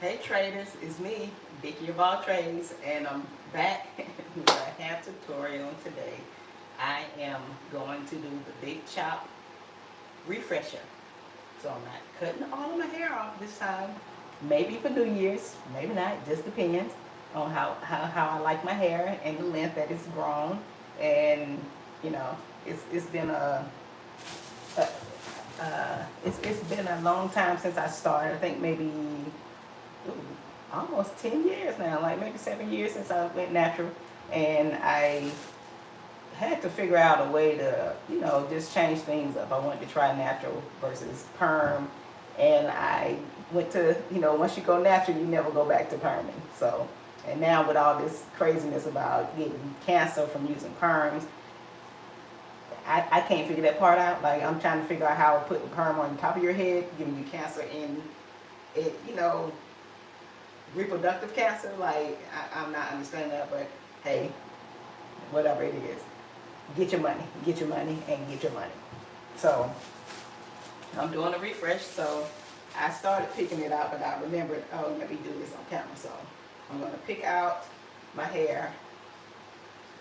Hey traders, it's me, Vicky of all trades, and I'm back with a half tutorial today. I am going to do the big chop refresher. So I'm not cutting all of my hair off this time. Maybe for New Year's, maybe not, it just depends on how I like my hair and the length that it's grown. And you know, it's been a it's been a long time since I started. I think maybe almost 10 years now, like maybe 7 years since I went natural. And I had to figure out a way to, just change things up. I wanted to try natural versus perm. And I went to, once you go natural, you never go back to perming. So, and now with all this craziness about getting cancer from using perms, I can't figure that part out. Like, I'm trying to figure out how to put the perm on the top of your head, giving you cancer in it, reproductive cancer. Like, I'm not understanding that, but hey, whatever it is, get your money, and get your money. So I'm doing a refresh. So I started picking it out, but I remembered, oh, let me do this on camera. So I'm going to pick out my hair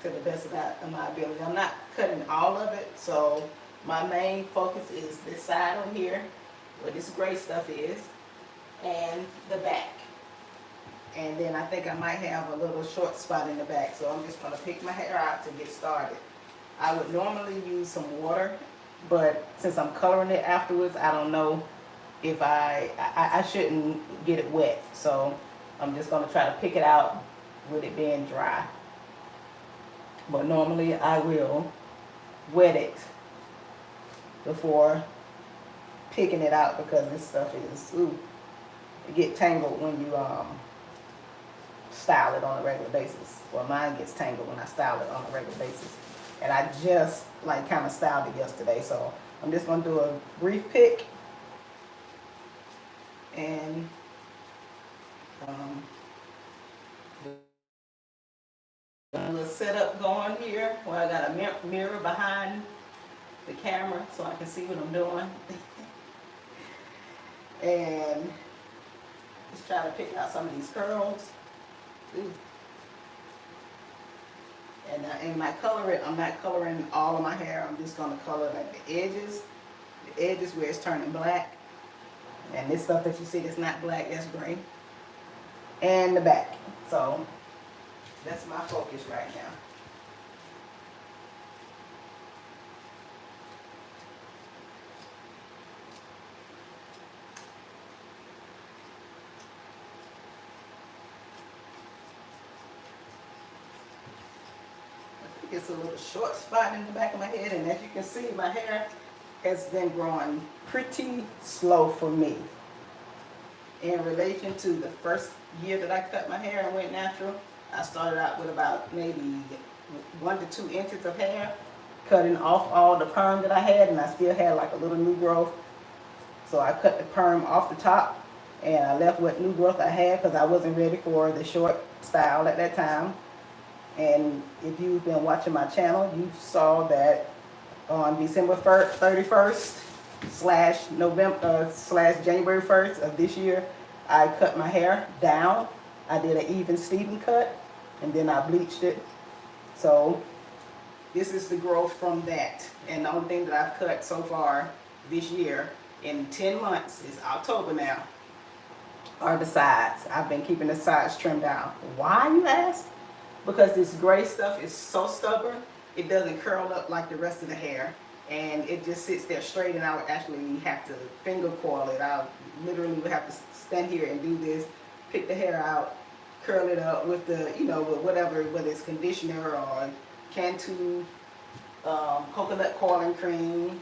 to the best of my ability. I'm not cutting all of it, so my main focus is this side on here, where this gray stuff is, and the back. And then I think I might have a little short spot in the back, so I'm just going to pick my hair out to get started. I would normally use some water, but since I'm coloring it afterwards, I don't know if I shouldn't get it wet. So I'm just going to try to pick it out with it being dry. But normally I will wet it before picking it out, because this stuff is, it get tangled when you style it on a regular basis. Well, mine gets tangled when I style it on a regular basis. And I just like kind of styled it yesterday, so I'm just going to do a brief pick and a little setup going here where I got a mirror behind the camera so I can see what I'm doing. And just try to pick out some of these curls. Ooh. And in my color, I'm not coloring all of my hair. I'm just going to color like the edges where it's turning black. And this stuff that you see that's not black, that's gray. And the back. So that's my focus right now. It's a little short spot in the back of my head, and as you can see, my hair has been growing pretty slow for me. In relation to the first year that I cut my hair and went natural, I started out with about maybe 1 to 2 inches of hair, cutting off all the perm that I had, and I still had like a little new growth. So I cut the perm off the top, and I left what new growth I had because I wasn't ready for the short style at that time. And if you've been watching my channel, you saw that on December 31st / November / January 1st of this year, I cut my hair down. I did an even Steven cut, and then I bleached it. So this is the growth from that. And the only thing that I've cut so far this year in 10 months is October now, are the sides. I've been keeping the sides trimmed down. Why, you ask? Because this gray stuff is so stubborn, it doesn't curl up like the rest of the hair, and it just sits there straight, and I would actually have to finger coil it. I literally would have to stand here and do this, pick the hair out, curl it up with the, with whatever, whether it's conditioner or Cantu coconut coiling cream.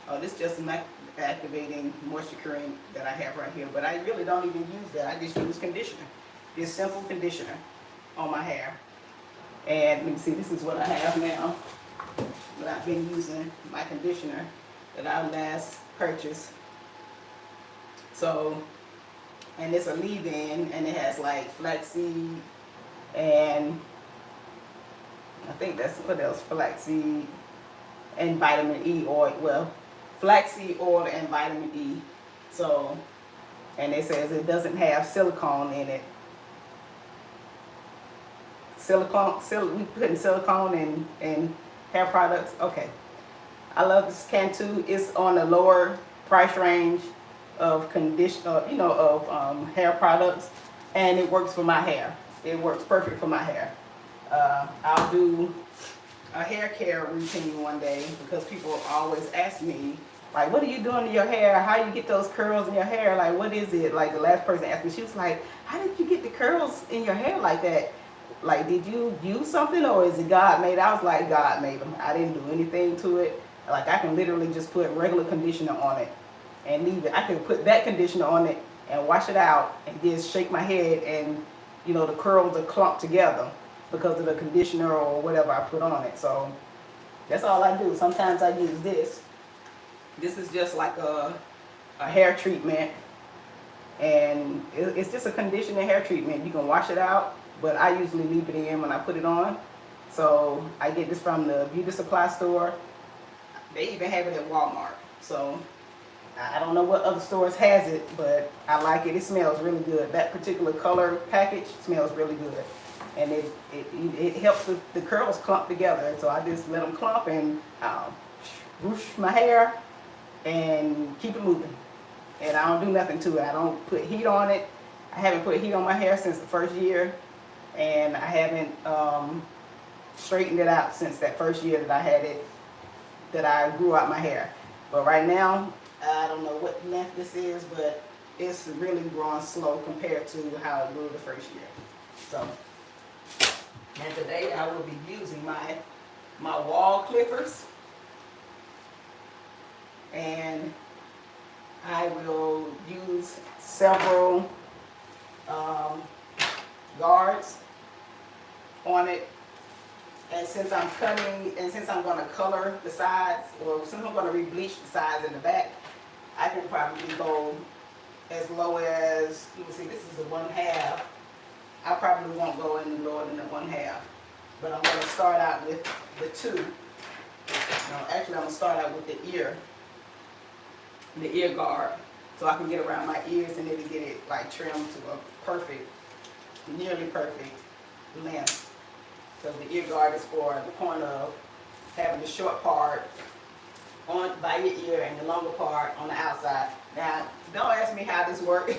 Oh, this is just my activating moisture cream that I have right here, but I really don't even use that. I just use conditioner, this simple conditioner on my hair. And let me see, this is what I have now. But I've been using my conditioner that I last purchased. So, and it's a leave-in, and it has like flaxseed, and I think that's what else, flaxseed and vitamin E oil. Well, flaxseed oil and vitamin E. So, and it says it doesn't have silicone in it. We putting silicone in hair products. Okay. I love this can too. It's on the lower price range of hair products, and it works for my hair. It works perfect for my hair. I'll do a hair care routine one day because people always ask me, like, what are you doing to your hair? How you get those curls in your hair? Like, what is it? Like, the last person asked me, she was like, how did you get the curls in your hair like that? Like, did you use something or is it God made? I was like, God made them. I didn't do anything to it. Like, I can literally just put regular conditioner on it and leave it. I can put that conditioner on it and wash it out and just shake my head, and the curls are clumped together because of the conditioner or whatever I put on it. So that's all I do. Sometimes I use this. This is just like a hair treatment, and it's just a conditioning hair treatment. You can wash it out, but I usually leave it in when I put it on. So I get this from the beauty supply store. They even have it at Walmart. So I don't know what other stores has it, but I like it. It smells really good. That particular color package smells really good. And it helps the curls clump together. So I just let them clump and whoosh my hair and keep it moving. And I don't do nothing to it. I don't put heat on it. I haven't put heat on my hair since the first year. And I haven't straightened it out since that first year that I had it, that I grew out my hair. But right now, I don't know what length this is, but it's really growing slow compared to how it grew the first year. So, and today I will be using my wall clippers, and I will use several guards on it. And since I'm cutting, and since I'm going to color the sides, or since I'm going to re-bleach the sides in the back, I can probably go as low as, you can see this is the 1/2. I probably won't go any lower than the 1/2. But I'm going to start out with the 2. No, actually I'm going to start out with the ear guard. So I can get around my ears and then get it like trimmed to a perfect, nearly perfect length. So the ear guard is for the point of having the short part by your ear and the longer part on the outside. Now, don't ask me how this works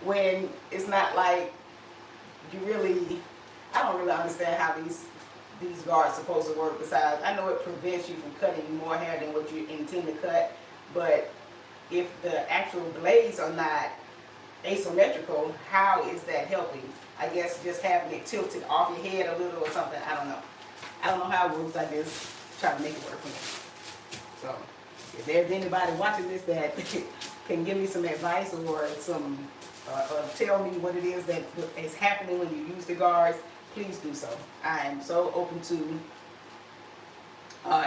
when it's not like I don't really understand how these guards are supposed to work. Besides, I know it prevents you from cutting more hair than what you intend to cut, but if the actual blades are not asymmetrical, how is that helping? I guess just having it tilted off your head a little or something. I don't know. I don't know how it works. I just try to make it work for me. So if there's anybody watching this that can give me some advice or tell me what it is that is happening when you use the guards, please do so. I am so open to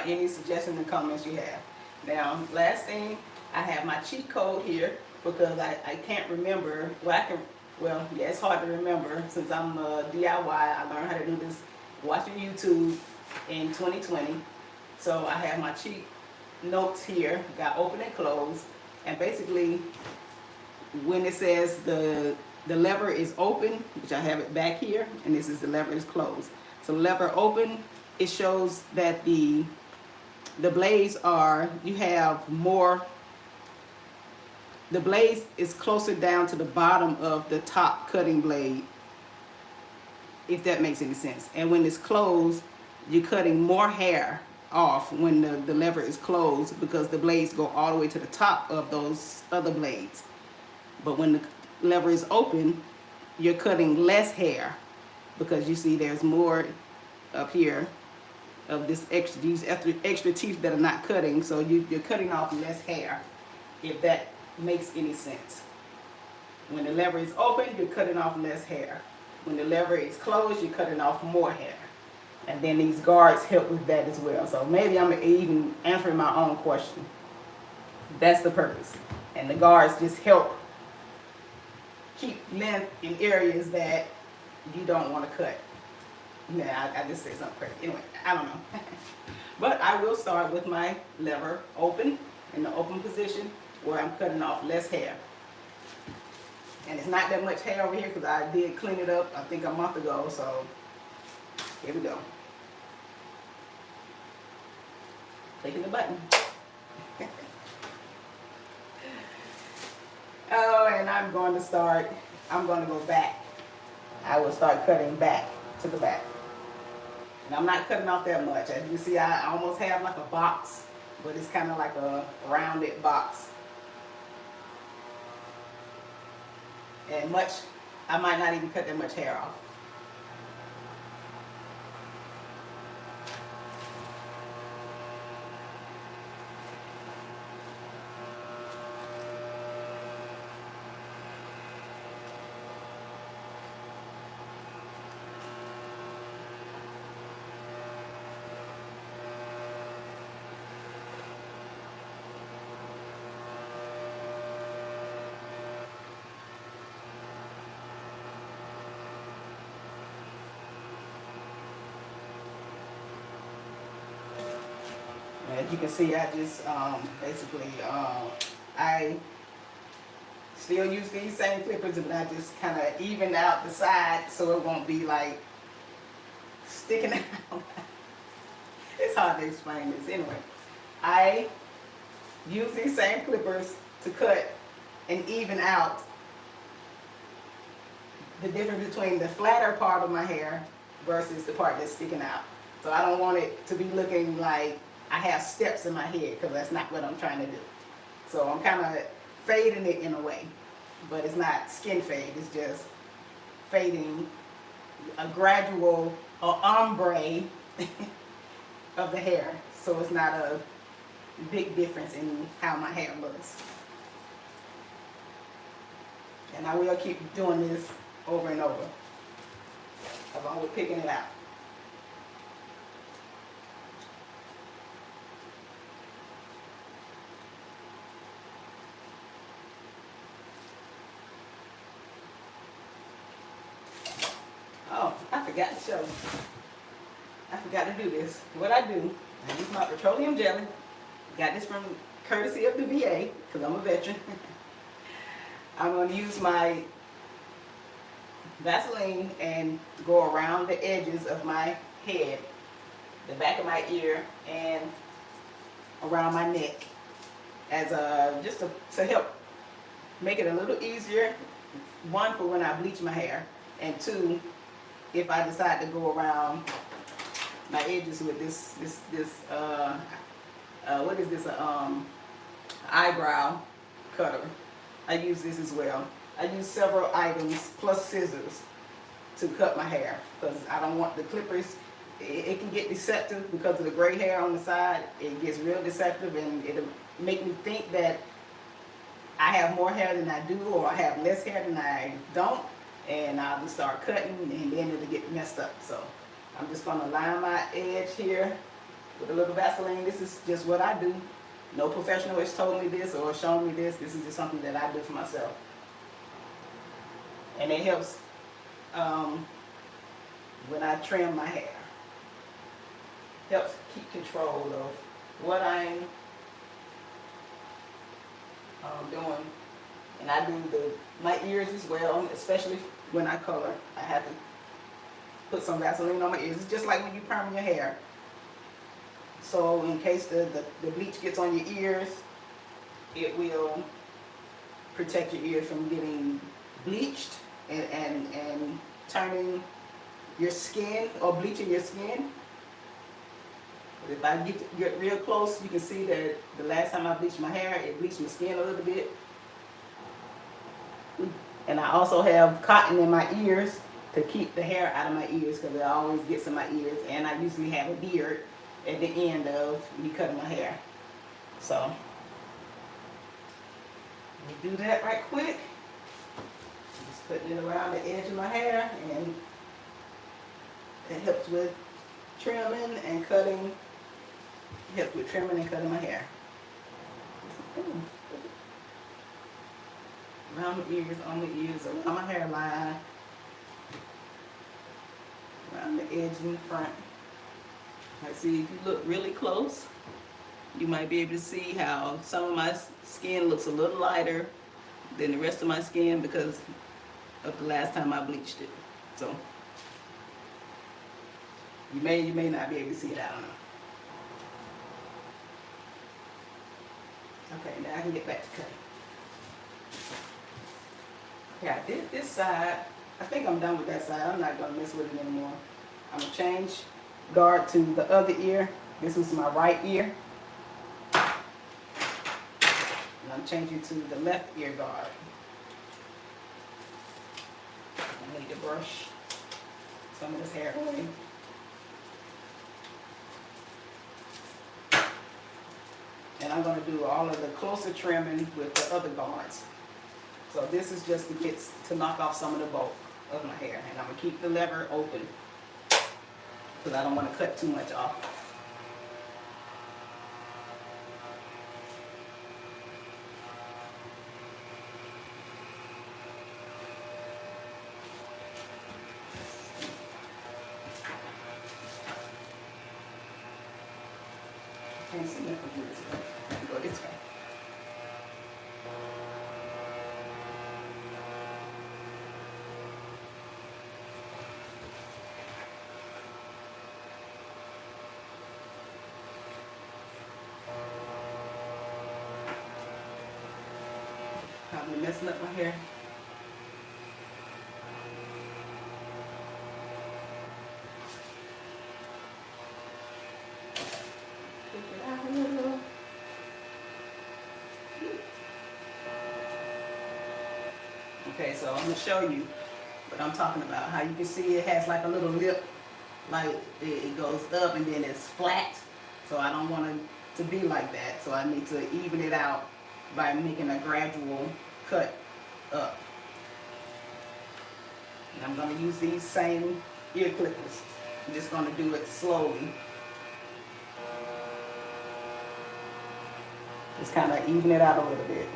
any suggestions and comments you have. Now, last thing, I have my cheat code here because I can't remember. Well, yeah, it's hard to remember since I'm a DIY. I learned how to do this watching YouTube in 2020. So I have my cheat notes here, got open and close, and basically when it says the lever is open, which I have it back here, and this is the lever is closed. So lever open, it shows that the blades you have more. The blade is closer down to the bottom of the top cutting blade, if that makes any sense. And when it's closed, you're cutting more hair off when the lever is closed because the blades go all the way to the top of those other blades. But when the lever is open, you're cutting less hair because you see there's more up here of these extra teeth that are not cutting. So you're cutting off less hair, if that makes any sense. When the lever is open, you're cutting off less hair. When the lever is closed, you're cutting off more hair. And then these guards help with that as well. So maybe I'm even answering my own question. That's the purpose. And the guards just help keep length in areas that you don't want to cut. Yeah, I just said something crazy. Anyway, I don't know. But I will start with my lever open. in the open position where I'm cutting off less hair. And it's not that much hair over here because I did clean it up, I think a month ago, so here we go. Clicking the button. Oh, and I'm going to go back. I will start cutting back to the back. And I'm not cutting off that much. As you see, I almost have like a box, but it's kind of like a rounded box. And I might not even cut that much hair off. As you can see, I just basically, I still use these same clippers, but I just kind of even out the side so it won't be like sticking out. It's hard to explain this. Anyway, I use these same clippers to cut and even out the difference between the flatter part of my hair versus the part that's sticking out. So I don't want it to be looking like I have steps in my head, because that's not what I'm trying to do. So I'm kind of fading it in a way, but it's not skin fade, it's just fading a gradual ombre of the hair, so it's not a big difference in how my hair looks. And I will keep doing this over and over, along with picking it out. Oh, I forgot to show you. I forgot to do this. What I do, I use my petroleum jelly. Got this from courtesy of the VA, because I'm a veteran. I'm going to use my Vaseline and go around the edges of my head, the back of my ear, and around my neck, as just to help make it a little easier. One, for when I bleach my hair, and two, if I decide to go around my edges with this what is this, eyebrow cutter. I use this as well. I use several items plus scissors to cut my hair, because I don't want the clippers, it can get deceptive because of the gray hair on the side. It gets real deceptive, and it'll make me think that I have more hair than I do, or I have less hair than I don't, and I'll just start cutting, and then it'll get messed up. So I'm just going to line my edge here with a little Vaseline. This is just what I do. No professional has told me this or shown me this. This is just something that I do for myself. And it helps when I trim my hair. Helps keep control of what I'm doing. And I do my ears as well, especially when I color. I have to put some Vaseline on my ears. It's just like when you perm your hair. So in case the bleach gets on your ears, it will protect your ears from getting bleached and turning your skin or bleaching your skin. But if I get real close, you can see that the last time I bleached my hair, it bleached my skin a little bit. And I also have cotton in my ears to keep the hair out of my ears, because it always gets in my ears. And I usually have a beard at the end of me cutting my hair. So let me do that right quick. Just putting it around the edge of my hair, and it helps with trimming and cutting. It helps with trimming and cutting my hair. Around the ears, on the ears, around my hairline, around the edge in the front. Like, see, if you look really close, you might be able to see how some of my skin looks a little lighter than the rest of my skin because of the last time I bleached it. So you may not be able to see it, I don't know. Okay, now I can get back to cutting. Okay, I did this side. I think I'm done with that side. I'm not gonna mess with it anymore. I'm gonna change guard to the other ear. This was my right ear. And I'm changing to the left ear guard. I need to brush some of this hair away. And I'm going to do all of the closer trimming with the other guards. So this is just to knock off some of the bulk of my hair. And I'm going to keep the lever open because I don't want to cut too much off. Can't see nothing from this way. I have to go this way. Probably messing up my hair. Take it out a little. Okay, so I'm going to show you what I'm talking about. How you can see it has like a little lip, like it goes up and then it's flat. So I don't want it to be like that. So I need to even it out by making a gradual cut up. And I'm going to use these same ear clippers. I'm just going to do it slowly. Just kind of even it out a little bit.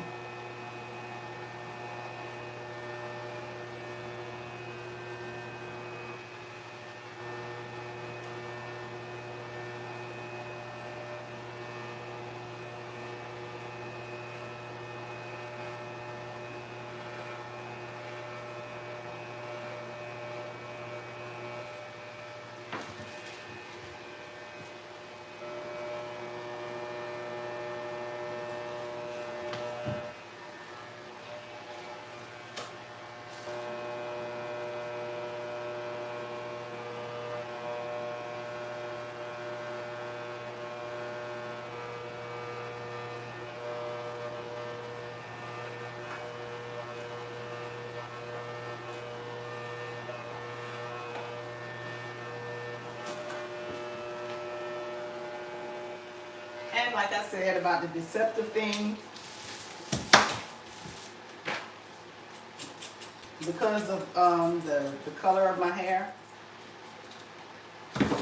And like I said about the deceptive thing, because of the color of my hair,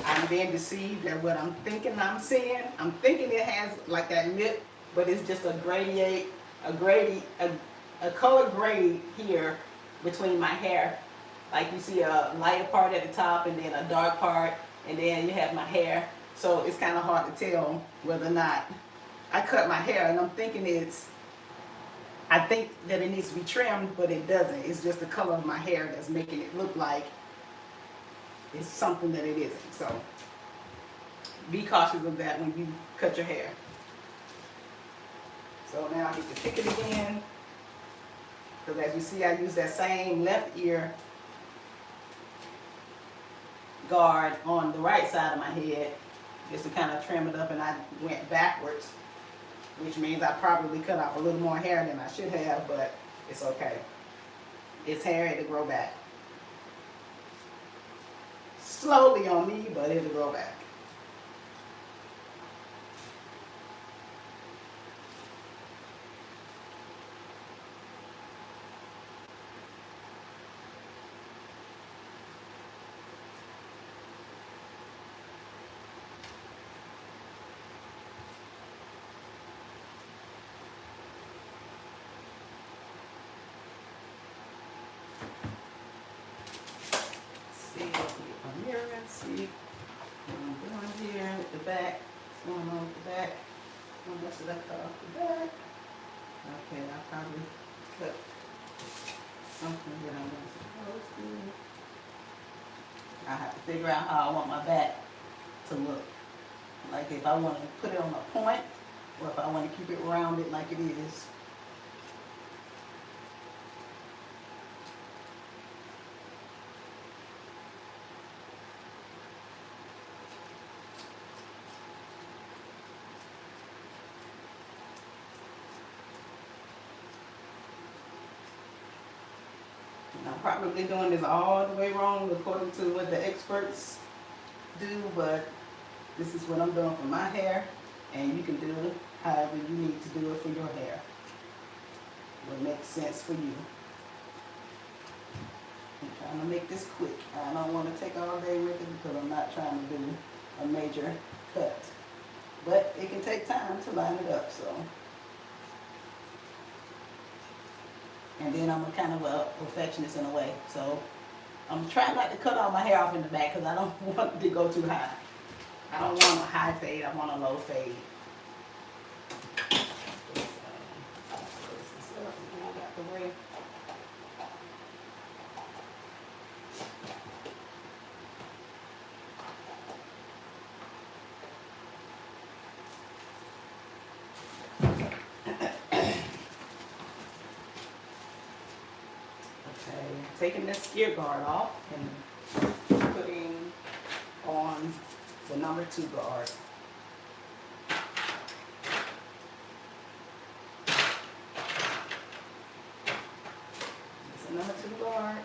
I'm being deceived at what I'm thinking I'm seeing. I'm thinking it has like that lip, but it's just a color grade here between my hair. Like you see a lighter part at the top and then a dark part, and then you have my hair. So it's kind of hard to tell whether or not I cut my hair, and I'm thinking I think that it needs to be trimmed, but it doesn't. It's just the color of my hair that's making it look like it's something that it isn't. So be cautious of that when you cut your hair. So now I get to pick it again, because as you see, I use that same left ear guard on the right side of my head just to kind of trim it up, and I went backwards, which means I probably cut off a little more hair than I should have, but it's okay. It's hair, it'll grow back. Slowly on me, but it'll grow back. See what I'm doing here at the back. What's going on with the back? How much did I cut off the back? Okay, I probably cut something that I'm not supposed to. I have to figure out how I want my back to look. Like if I want to put it on a point, or if I want to keep it rounded like it is. And I'm probably doing this all the way wrong according to what the experts do, but this is what I'm doing for my hair, and you can do it however you need to do it for your hair. What makes sense for you. I'm trying to make this quick. I don't want to take all day with it because I'm not trying to do a major cut. But it can take time to line it up, so. And then I'm a kind of a perfectionist in a way, so I'm trying not to cut all my hair off in the back because I don't want it to go too high. I don't want a high fade, I want a low fade. Okay, taking this gear guard off and putting on the number 2 guard. It's a number 2 guard.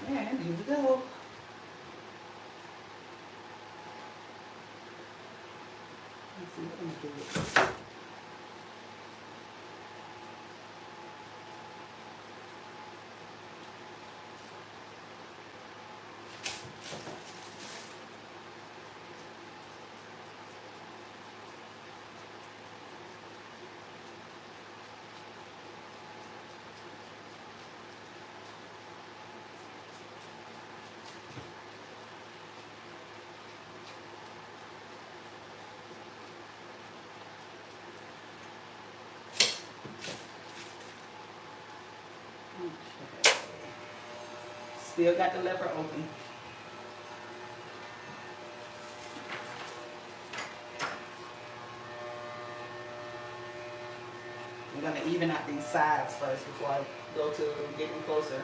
And here we go. Let's see what I'm gonna do with this. Okay. Still got the lever open. I'm going to even out these sides first before I go to getting closer.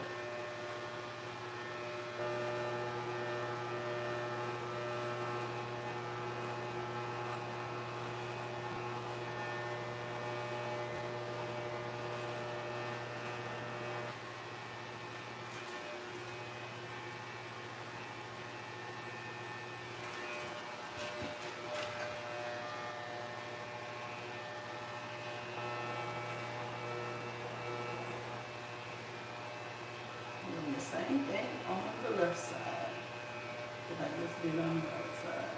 Doing the same thing on the left side that I just did on the right side.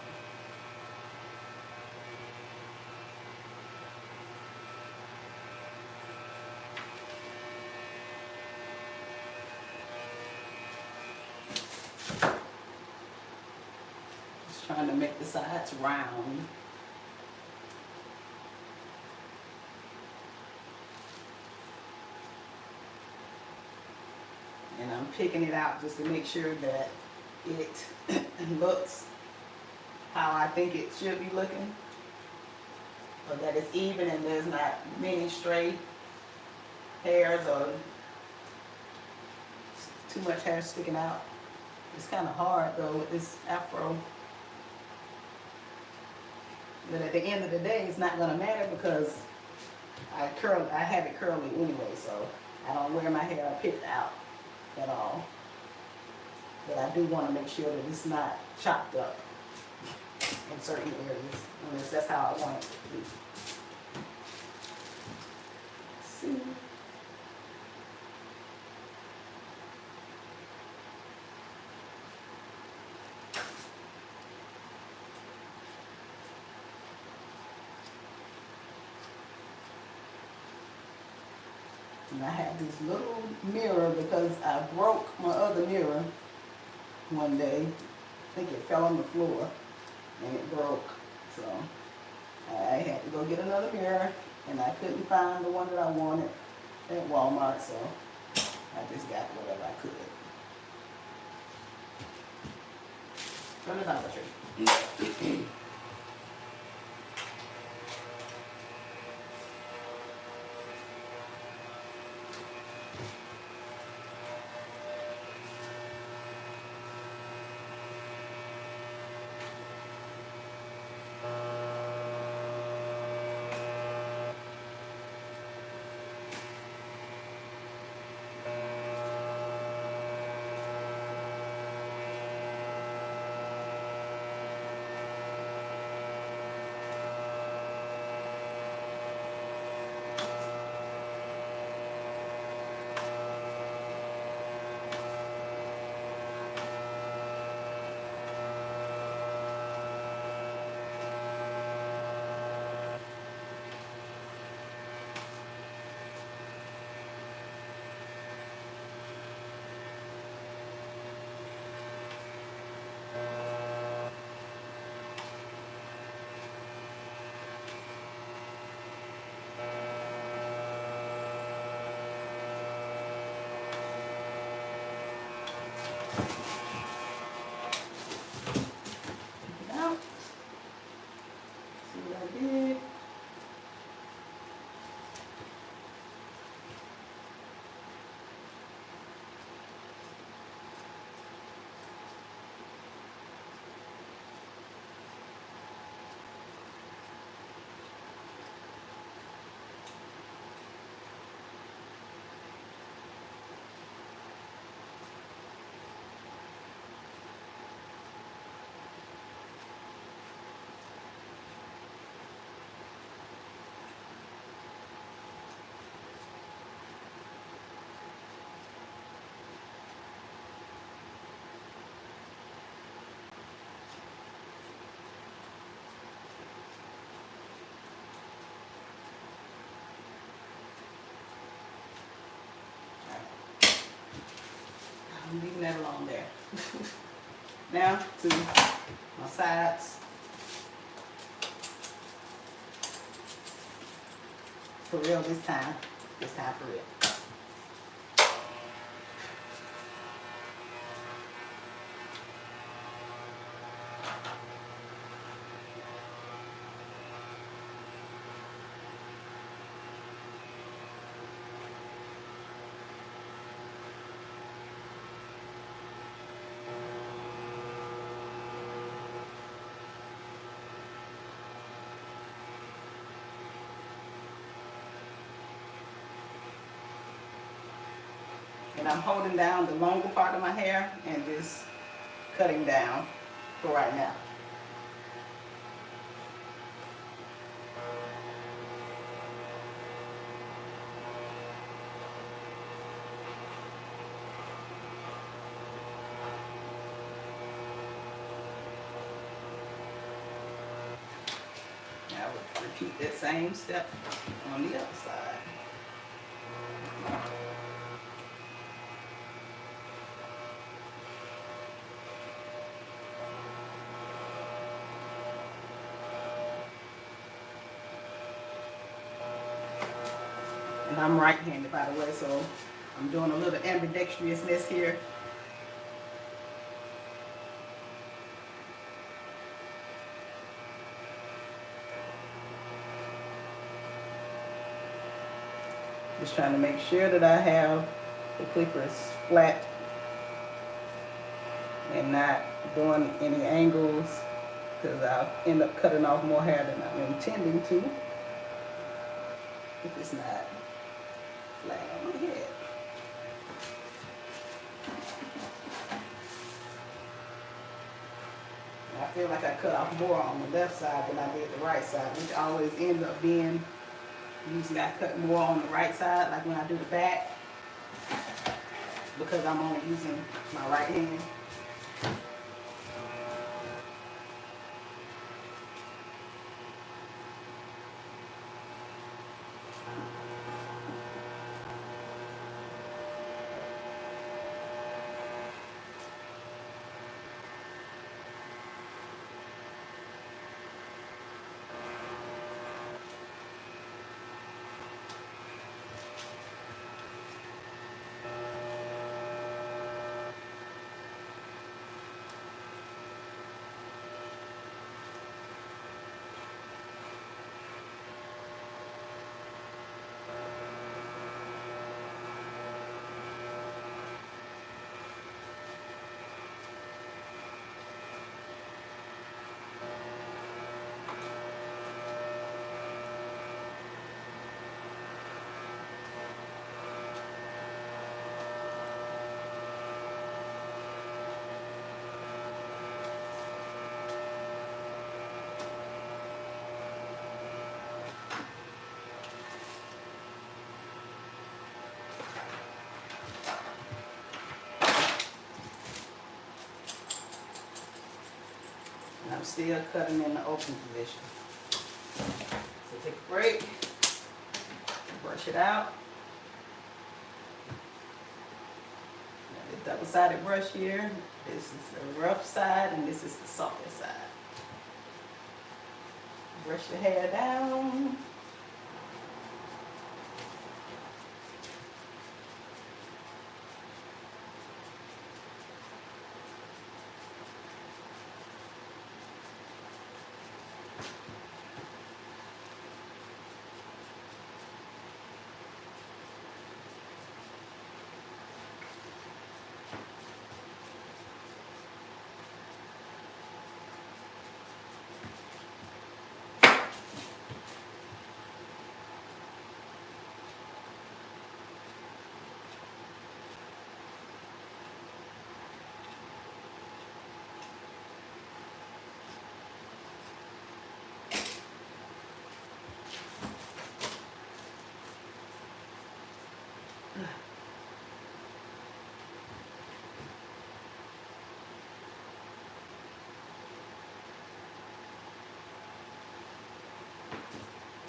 Just trying to make the sides round. And I'm picking it out just to make sure that it looks how I think it should be looking. So that it's even and there's not many stray hairs or too much hair sticking out. It's kind of hard though with this afro. But at the end of the day, it's not going to matter because I have it curly anyway, so I don't wear my hair picked out at all. But I do want to make sure that it's not chopped up in certain areas, unless that's how I want it to be. Let's see. And I have this little mirror because I broke my other mirror one day. I think it fell on the floor and it broke. So I had to go get another mirror, and I couldn't find the one that I wanted at Walmart, so I just got whatever I could from the Dollar Tree. Out. See what I did? I'm leaving that alone there. Now to my sides. For real this time. This time for real. And I'm holding down the longer part of my hair and just cutting down for right now. I would repeat that same step on the other side. And I'm right-handed, by the way, so I'm doing a little ambidextrousness here. Just trying to make sure that I have the clippers flat and not doing any angles, because I'll end up cutting off more hair than I'm intending to if it's not flat on my head. I feel like I cut off more on the left side than I did the right side, which always ends up being, usually I cut more on the right side, like when I do the back, because I'm only using my right hand. still cutting in the open position. So take a break, brush it out. Got the double-sided brush here. This is the rough side and this is the softer side. Brush the hair down.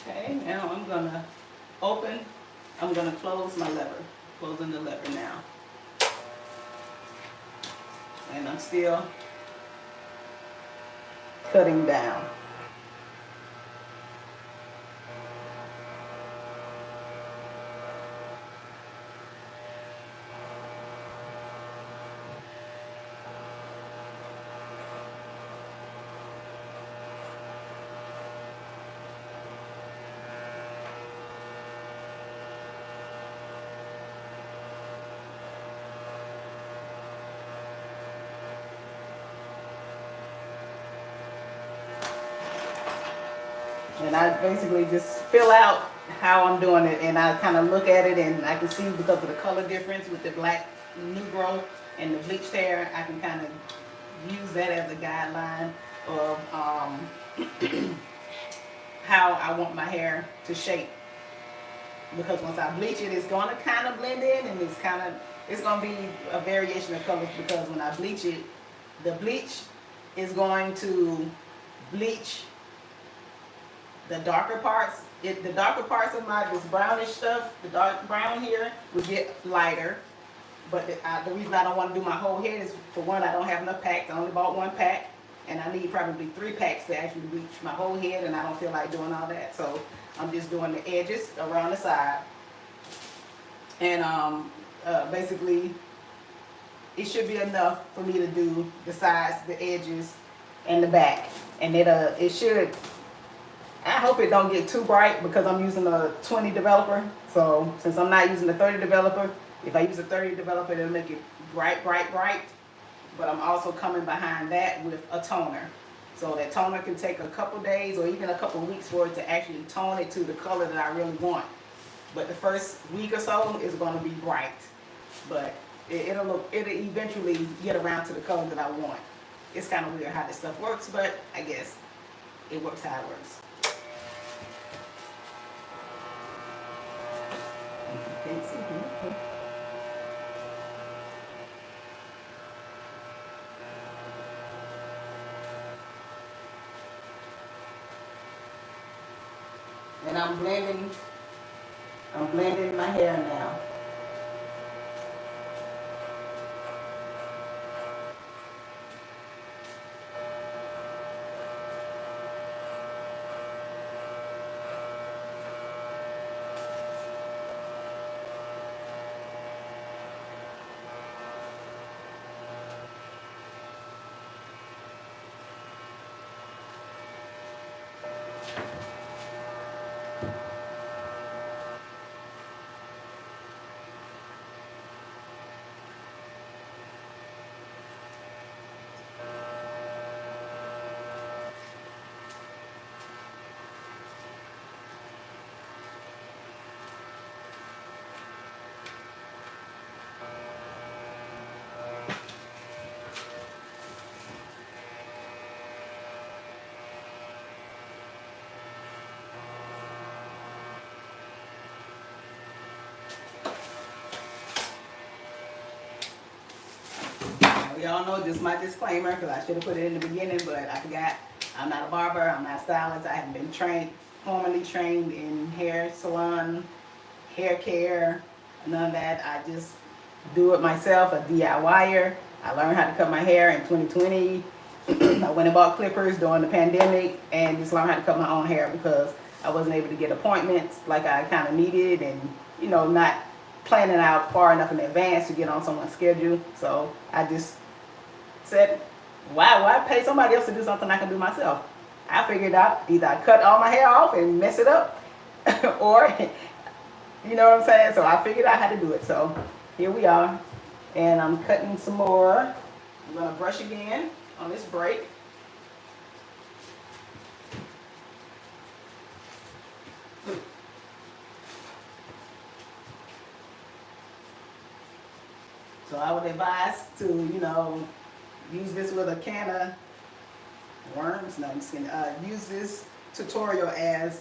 Okay, now I'm gonna close my lever, closing the lever now. And I'm still cutting down. And I basically just fill out how I'm doing it, and I kind of look at it and I can see, because of the color difference with the black new growth and the bleached hair, I can kind of use that as a guideline of how I want my hair to shape. Because once I bleach it, it's going to kind of blend in, and it's going to be a variation of colors, because when I bleach it, the bleach is going to bleach the darker parts. The darker parts of this brownish stuff, the dark brown here, will get lighter. But the reason I don't want to do my whole head is, for one, I don't have enough packs. I only bought 1 pack, and I need probably 3 packs to actually bleach my whole head, and I don't feel like doing all that. So I'm just doing the edges around the side. And basically, it should be enough for me to do the sides, the edges, and the back. And it should, I hope it don't get too bright, because I'm using a 20 developer. So since I'm not using the 30 developer, if I use a 30 developer, it'll make it bright, bright, bright. But I'm also coming behind that with a toner. So that toner can take a couple days or even a couple weeks for it to actually tone it to the color that I really want. But the first week or so is going to be bright. But it'll eventually get around to the color that I want. It's kind of weird how this stuff works, but I guess it works how it works. Can't see here. And I'm blending my hair now. Y'all know this is my disclaimer, because I should have put it in the beginning, but I forgot. I'm not a barber, I'm not a stylist, I haven't been formally trained in hair salon, hair care, none of that. I just do it myself, a DIYer. I learned how to cut my hair in 2020. I went and bought clippers during the pandemic and just learned how to cut my own hair because I wasn't able to get appointments like I kind of needed, and not planning out far enough in advance to get on someone's schedule. So I just said, why pay somebody else to do something I can do myself? I figured out either I cut all my hair off and mess it up, or you know what I'm saying? So I figured out how to do it. So here we are, and I'm cutting some more. I'm gonna brush again on this break. So I would advise to, use this with a can of worms. No, I'm just kidding. Use this tutorial as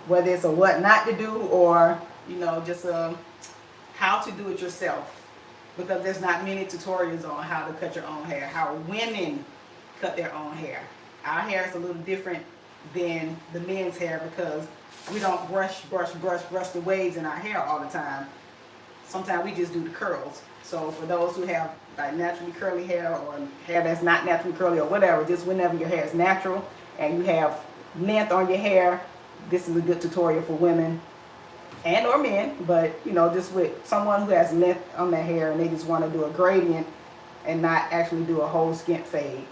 whether it's a what not to do, or just how to do it yourself, because there's not many tutorials on how to cut your own hair, how women cut their own hair. Our hair is a little different than the men's hair because we don't brush the waves in our hair all the time. Sometimes we just do the curls. So for those who have like naturally curly hair, or hair that's not naturally curly, or whatever, just whenever your hair is natural and you have length on your hair, this is a good tutorial for women and or men, but just with someone who has length on their hair and they just want to do a gradient and not actually do a whole skint fade.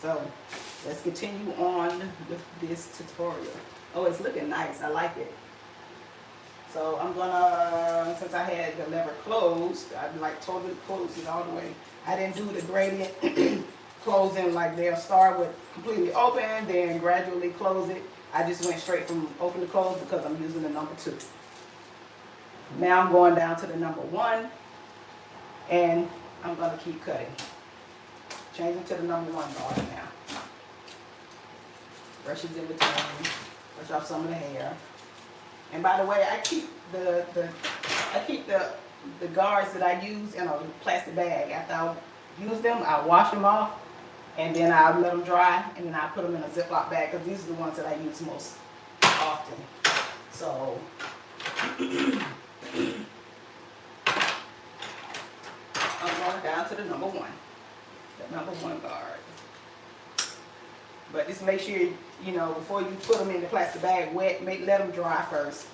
So let's continue on with this tutorial. Oh, it's looking nice. I like it. So I'm gonna, since I had the lever closed, I like totally closed it all the way. I didn't do the gradient closing like they'll start with completely open, then gradually close it. I just went straight from open to close because I'm using the number 2. Now I'm going down to the number 1, and I'm gonna keep cutting. Changing to the number 1 guard now. Brushes in between. Brush off some of the hair. And by the way, I keep the guards that I use in a plastic bag. After I use them, I wash them off, and then I let them dry, and then I put them in a Ziploc bag because these are the ones that I use most often. So I'm going down to the number 1. The number 1 guard. But just make sure, before you put them in the plastic bag wet, let them dry first,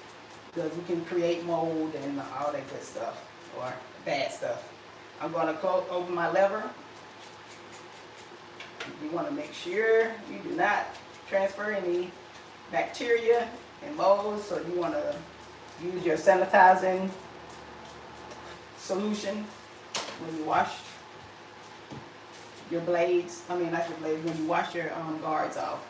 because you can create mold and all that good stuff, or bad stuff. I'm going to open my lever. You want to make sure you do not transfer any bacteria and molds, so you want to use your sanitizing solution when you wash your blades, not your blades, when you wash your guards off.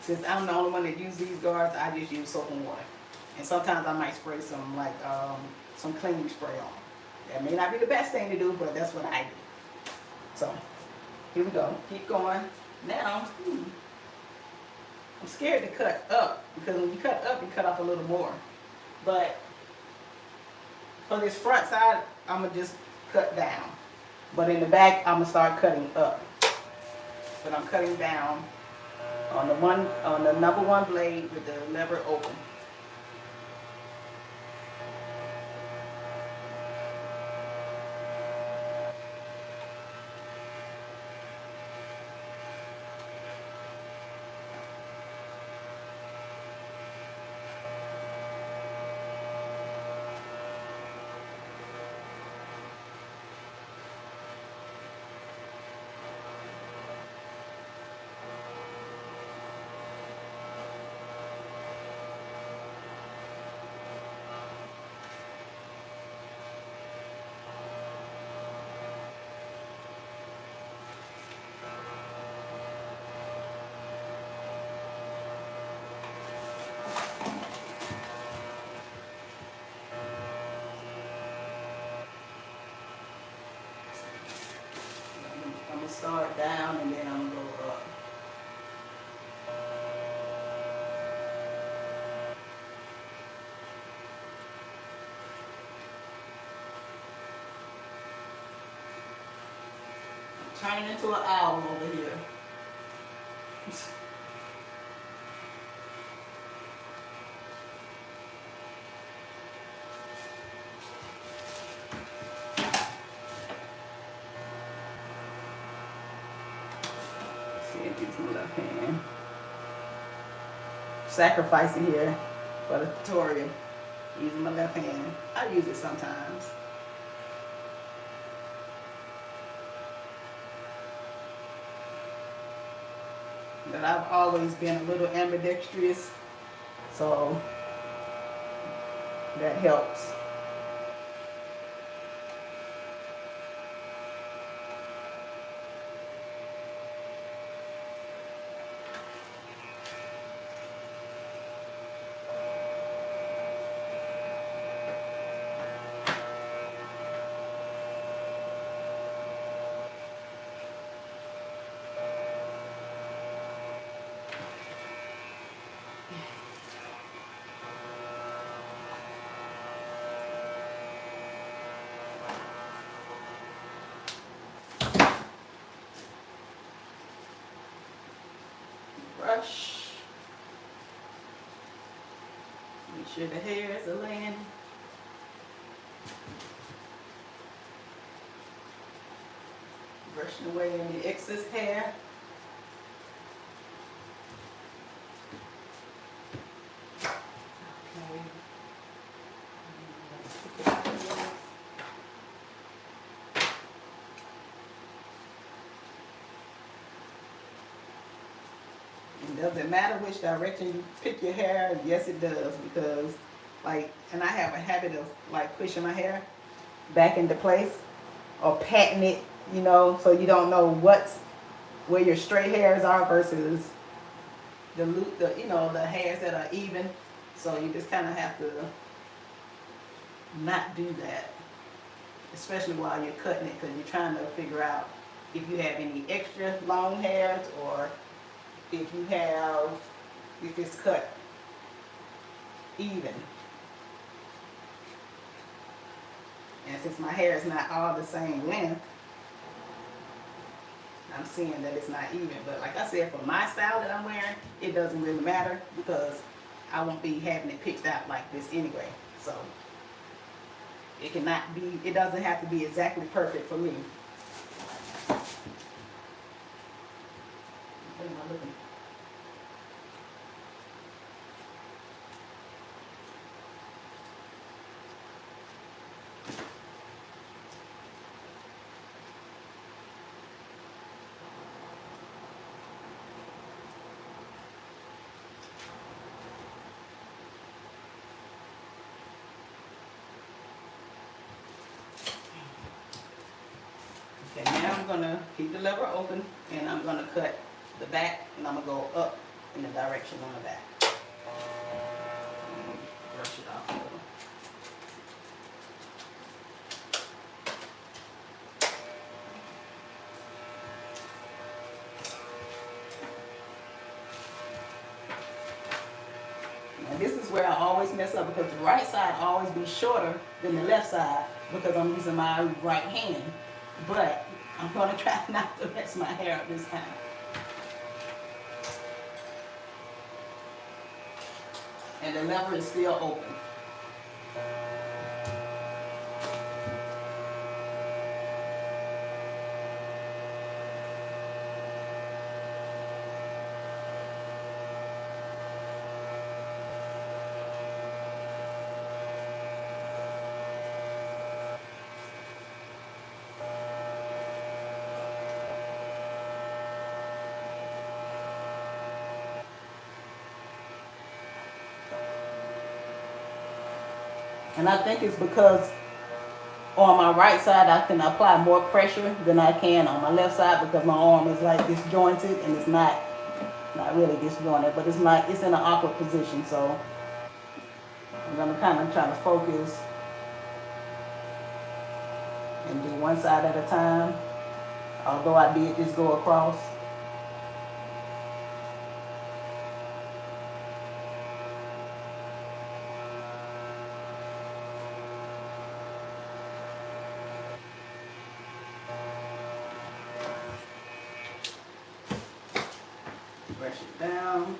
Since I'm the only one that uses these guards, I just use soap and water. And sometimes I might spray some cleaning spray on. That may not be the best thing to do, but that's what I do. So, here we go. Keep going. Now, I'm scared to cut up, because when you cut up, you cut off a little more. But for this front side, I'm going to just cut down. But in the back, I'm going to start cutting up. But I'm cutting down on the number 1 blade with the lever open. I'm going to start down and then I'm going to go up. Turning into an owl over here. See, use my left hand. Sacrificing here for the tutorial. Using my left hand. I use it sometimes. But I've always been a little ambidextrous, so that helps. Brush. Make sure the hairs are laying. Brushing away any excess hair. Does it matter which direction you pick your hair? Yes, it does, because and I have a habit of pushing my hair back into place or patting it, so you don't know where your straight hairs are versus the hairs that are even. So you just kind of have to not do that, especially while you're cutting it, because you're trying to figure out if you have any extra long hairs or if it's cut even. And since my hair is not all the same length, I'm seeing that it's not even. But like I said, for my style that I'm wearing, it doesn't really matter, because I won't be having it picked out like this anyway. So it doesn't have to be exactly perfect for me. What am I looking at? Okay, now I'm going to keep the lever open, and I'm going to cut the back, and I'm going to go up in the direction on the back. Brush it off a little. Now this is where I always mess up, because the right side always be shorter than the left side, because I'm using my right hand. But I'm going to try not to mess my hair up this time. And the lever is still open. And I think it's because on my right side I can apply more pressure than I can on my left side, because my arm is like disjointed, and it's not really disjointed, but it's in an awkward position. So I'm gonna kind of try to focus and do one side at a time, although I did just go across. Brush it down.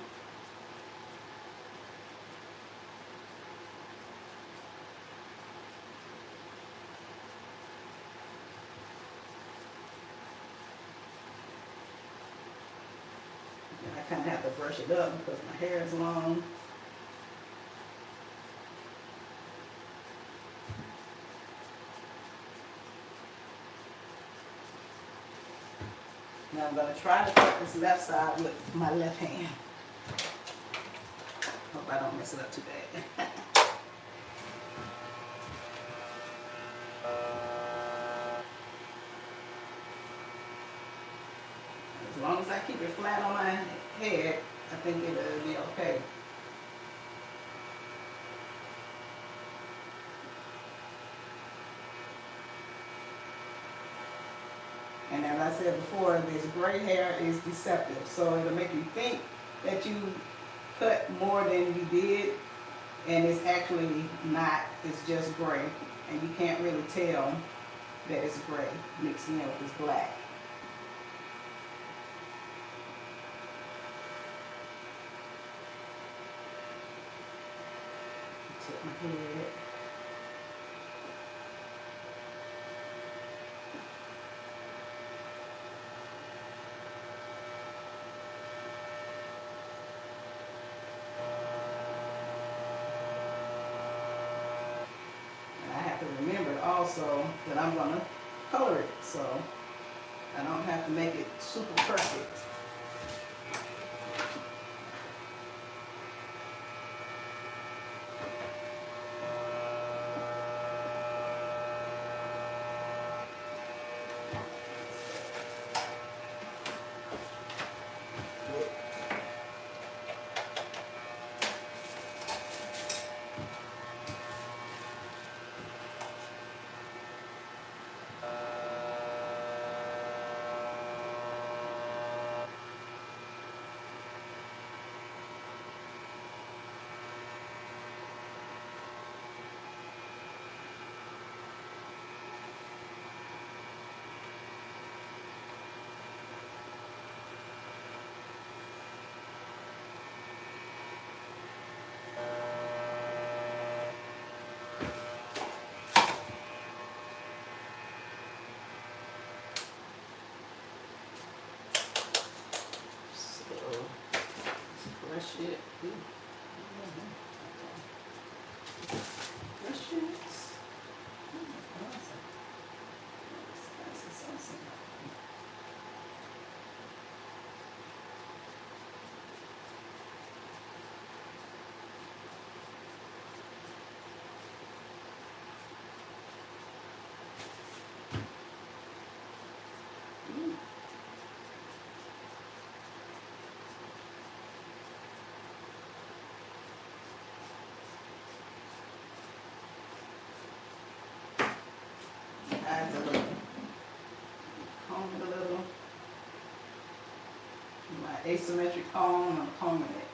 And I kind of have to brush it up because my hair is long. Now I'm going to try to cut this left side with my left hand. Hope I don't mess it up too bad. As long as I keep it flat on my head, I think it'll be okay. And as I said before, this gray hair is deceptive. So it'll make you think that you cut more than you did, and it's actually not. It's just gray. And you can't really tell that it's gray mixed in with this black. Tip my head. Remember also that I'm going to color it, so I don't have to make it super perfect. Brush it. Brush it. Adds a little, comb it a little. My asymmetric comb, I'm combing it.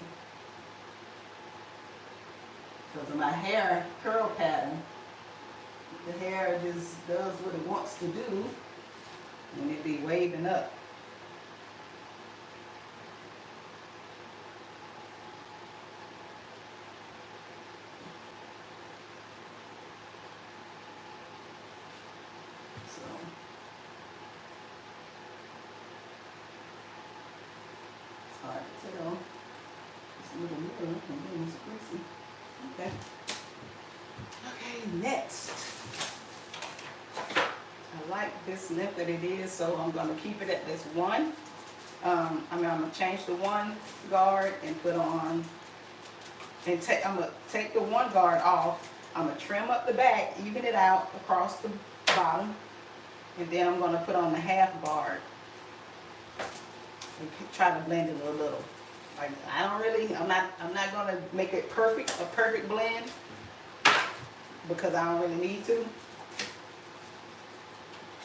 Because of my hair curl pattern, the hair just does what it wants to do, and it be waving up. Hard to tell. It's a little mirror and then it's greasy. Okay. Okay, next. I like this length that it is, so I'm going to keep it at this one. I'm going to change the one guard and put on, and I'm going to take the one guard off. I'm going to trim up the back, even it out across the bottom, and then I'm going to put on the half guard. And try to blend it a little. Like I'm not gonna make it a perfect blend, because I don't really need to.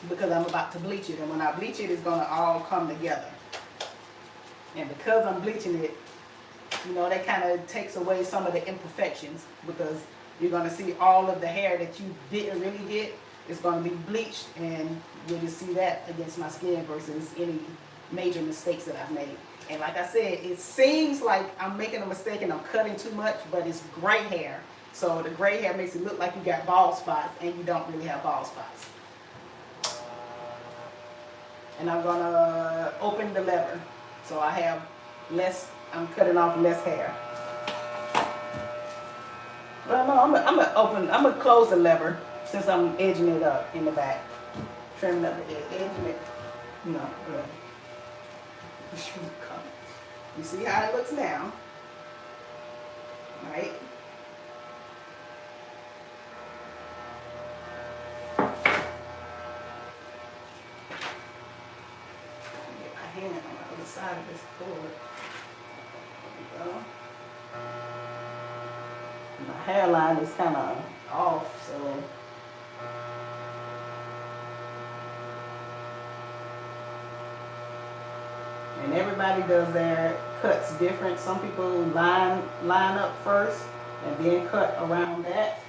Because I'm about to bleach it, and when I bleach it, it's gonna all come together. And because I'm bleaching it, you know, that kind of takes away some of the imperfections, because you're gonna see all of the hair that you didn't really get is gonna be bleached, and you'll just see that against my skin versus any major mistakes that I've made. And like I said, it seems like I'm making a mistake and I'm cutting too much, but it's gray hair. So the gray hair makes it look like you got bald spots, and you don't really have bald spots. And I'm gonna open the lever, so I have less, I'm cutting off less hair. Well, no, I'm gonna close the lever since I'm edging it up in the back. Trimming up the edging it. No, good. You see how it looks now, right? Get my hand on the other side of this cord. There we go. My hairline is kind of off, so and everybody does their cuts different. Some people line up first and then cut around that.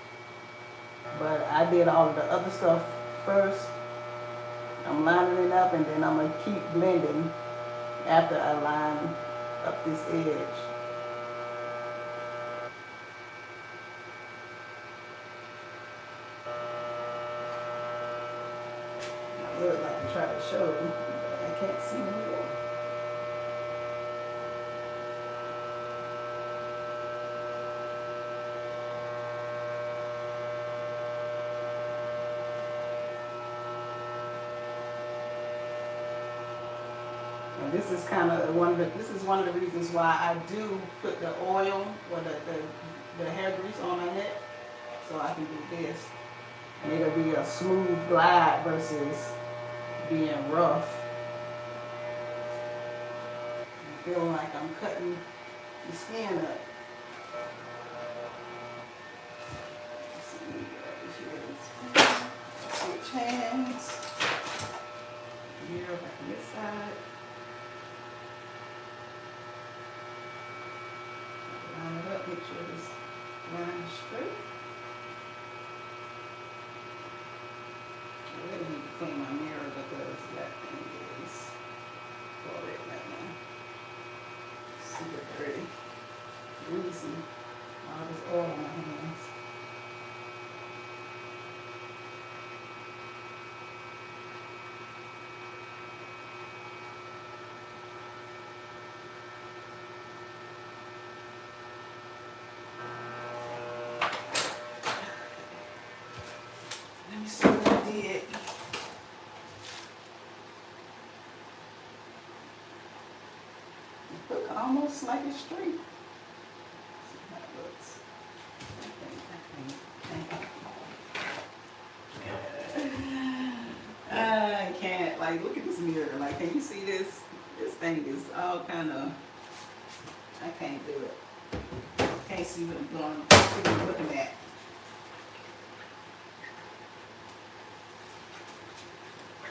But I did all of the other stuff first. I'm lining it up, and then I'm gonna keep blending after I line up this edge. I would like to try to show you, but I can't see anymore. And this is kind of one of the reasons why I do put the oil or the hair grease on my neck, so I can do this, and it'll be a smooth glide versus being rough. I feel like I'm cutting the skin up. Switch hands. Here, back on this side. Line it up, make sure this line is straight. I really need to clean my mirror because that thing is bloated right now. Super dirty, greasy, all this oil on my hands. Let me see what I did. It look almost like it's straight. See how it looks. I can't, like, look at this mirror. Like, can you see this? This thing is all kind of, I can't do it. Can't see what I'm doing. See what I'm looking at.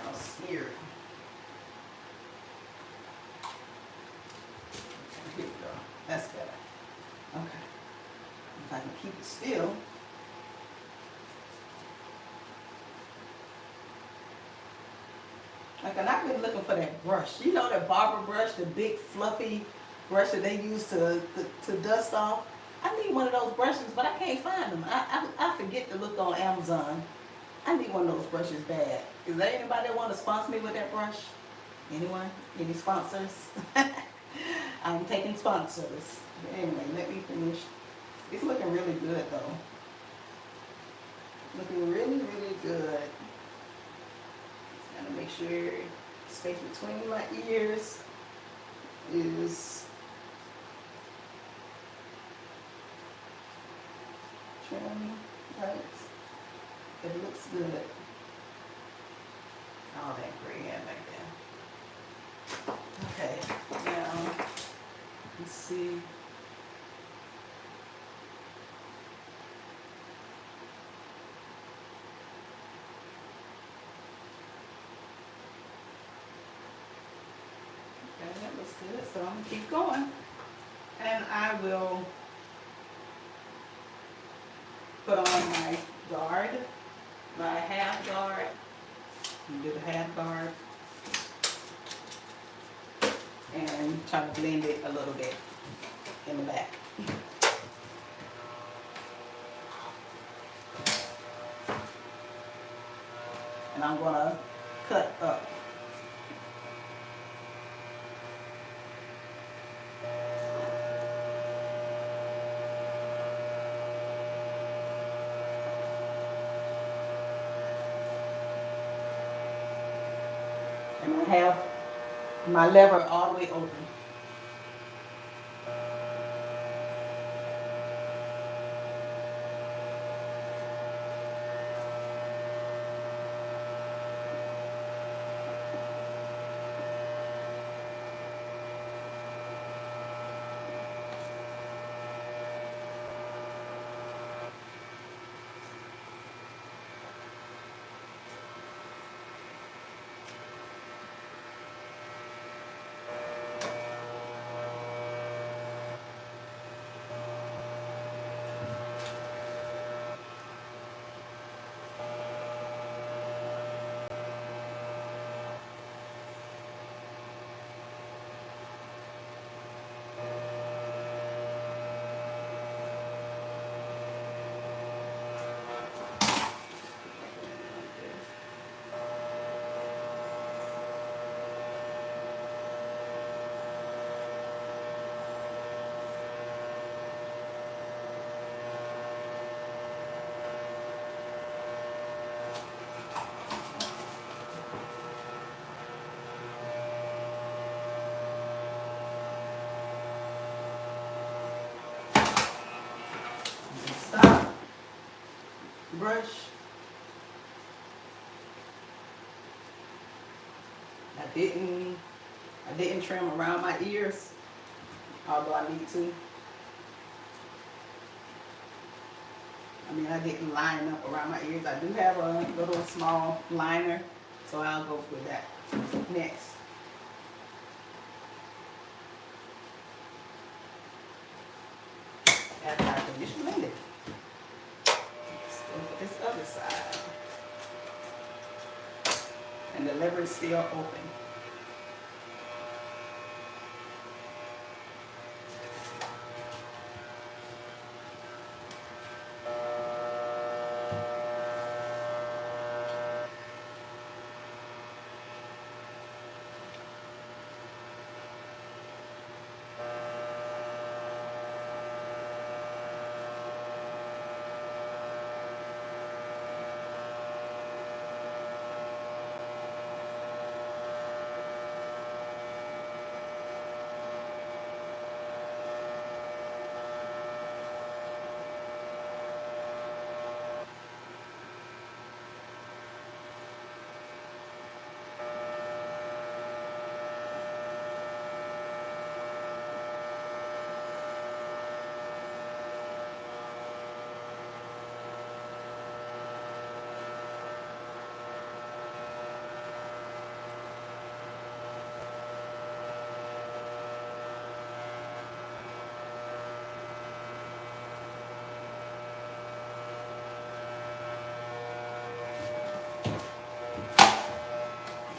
I'll smear it. Okay, here we go. That's better. Okay. If I can keep it still. Like, and I've been looking for that brush. You know that barber brush, the big fluffy brush that they use to dust off? I need one of those brushes, but I can't find them. I forget to look on Amazon. I need one of those brushes bad. Is there anybody that want to sponsor me with that brush? Anyone? Any sponsors? I'm taking sponsors. Anyway, let me finish. It's looking really good though. Looking really, really good. Just gotta make sure space between my ears is trimmed right. It looks good. All that gray hair back there. Okay, now let's see. Okay, that looks good. So I'm gonna keep going, and I will put on my guard, my half guard. Do the half guard. and try to blend it a little bit in the back. And I'm gonna cut up. And I have my lever all the way open. Stop. Brush. I didn't trim around my ears, although I need to. I mean, I didn't line up around my ears. I do have a little small liner, so I'll go with that next. After I finish blending. Let's go for this other side. And the lever is still open.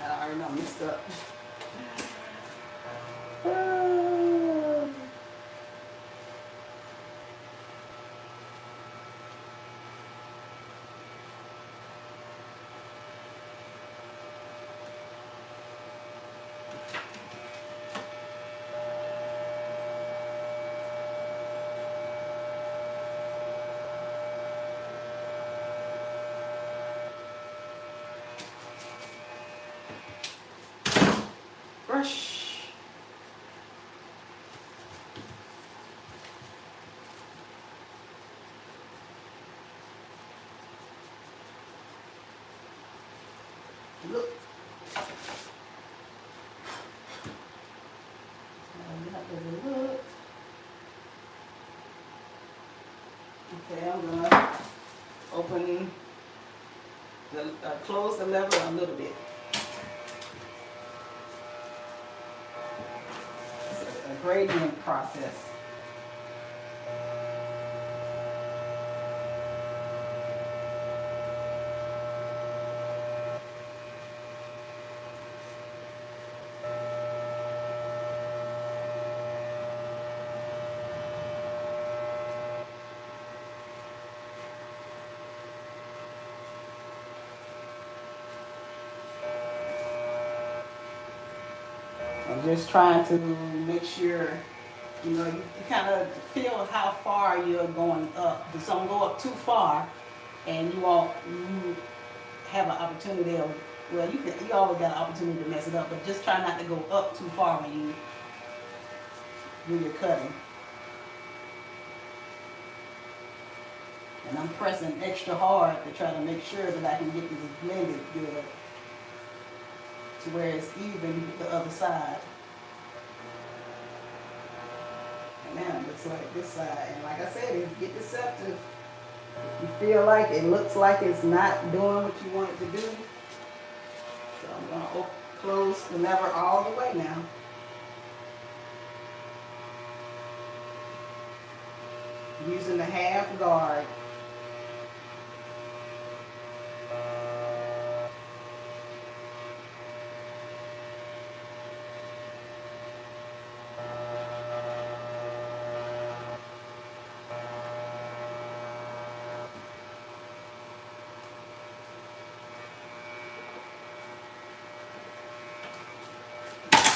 I already know I'm messed up. Brush. Look. Look. Okay, I'm gonna open the close the lever a little bit. It's a gradient process. just trying to make sure, you kind of feel how far you're going up. Just don't go up too far, and you have an opportunity of, well, you always got an opportunity to mess it up, but just try not to go up too far when you're cutting. And I'm pressing extra hard to try to make sure that I can get this blended good to where it's even with the other side. And now it looks like this side. And like I said, it's get deceptive. You feel like it looks like it's not doing what you want it to do. So I'm going to close the lever all the way now. Using the half guard.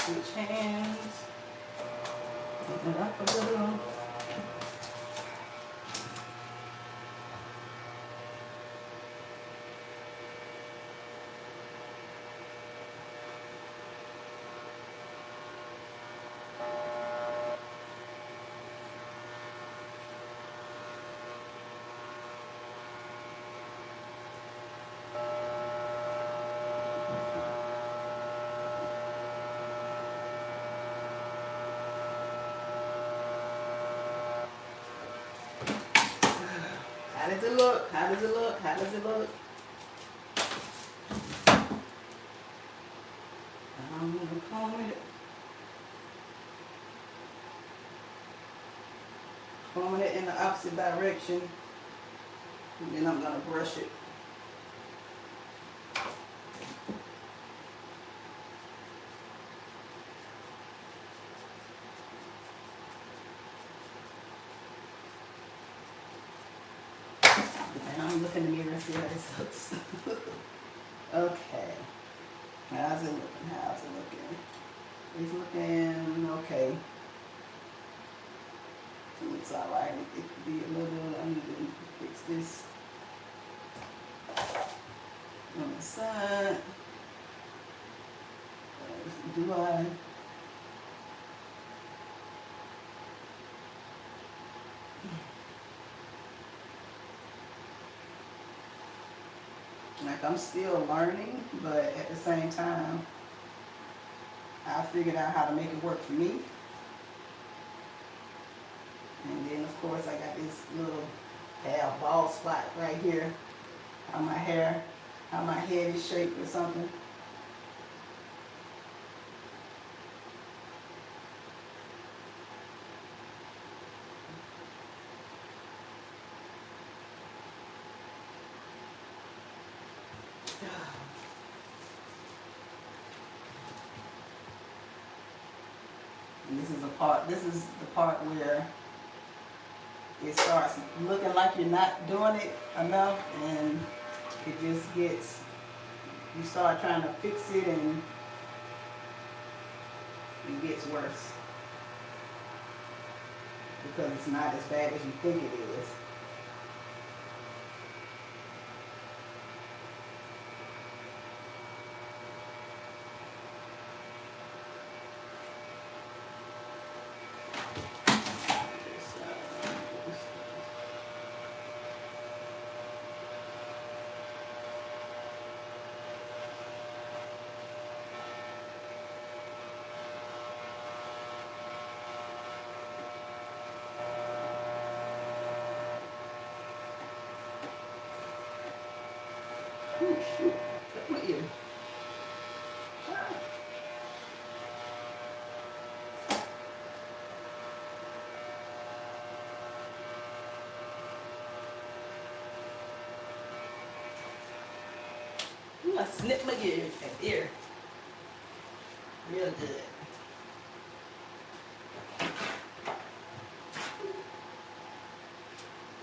Switch hands. Open it up a little. How does it look? How does it look? How does it look? I'm going to comb it. Combing it in the opposite direction. And then I'm going to brush it. And I'm looking in the mirror and see how this looks. Okay. How's it looking? How's it looking? It's looking okay. It looks alright. It could be a little, I need to fix this on the side. Do I? Like, I'm still learning, but at the same time, I figured out how to make it work for me. And then, of course, I got this little half bald spot right here on my hair, how my head is shaped or something. And this is the part where it starts looking like you're not doing it enough, and it just gets, you start trying to fix it and it gets worse because it's not as bad as you think it is. Oh, shoot. Cut my ear. I snipped my ear. Real good.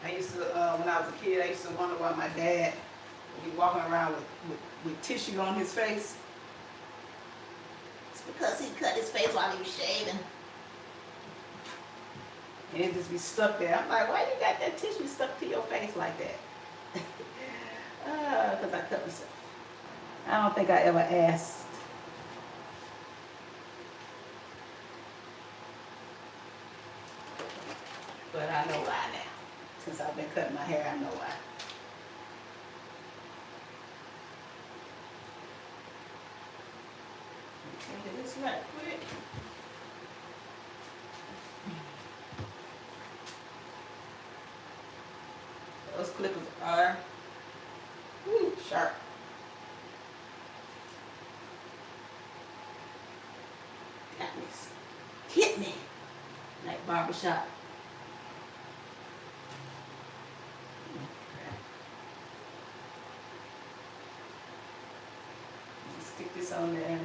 I used to, when I was a kid, I used to wonder why my dad would be walking around with tissue on his face. It's because he cut his face face while he was shaving. And it just be stuck there. I'm like, why you got that tissue stuck to your face like that? Because I cut myself. I don't think I ever asked. But I know why now. Since I've been cutting my hair, I know why. Get this right quick. Those clippers are sharp. Got me. Hit me. Like barbershop. Stick this on there.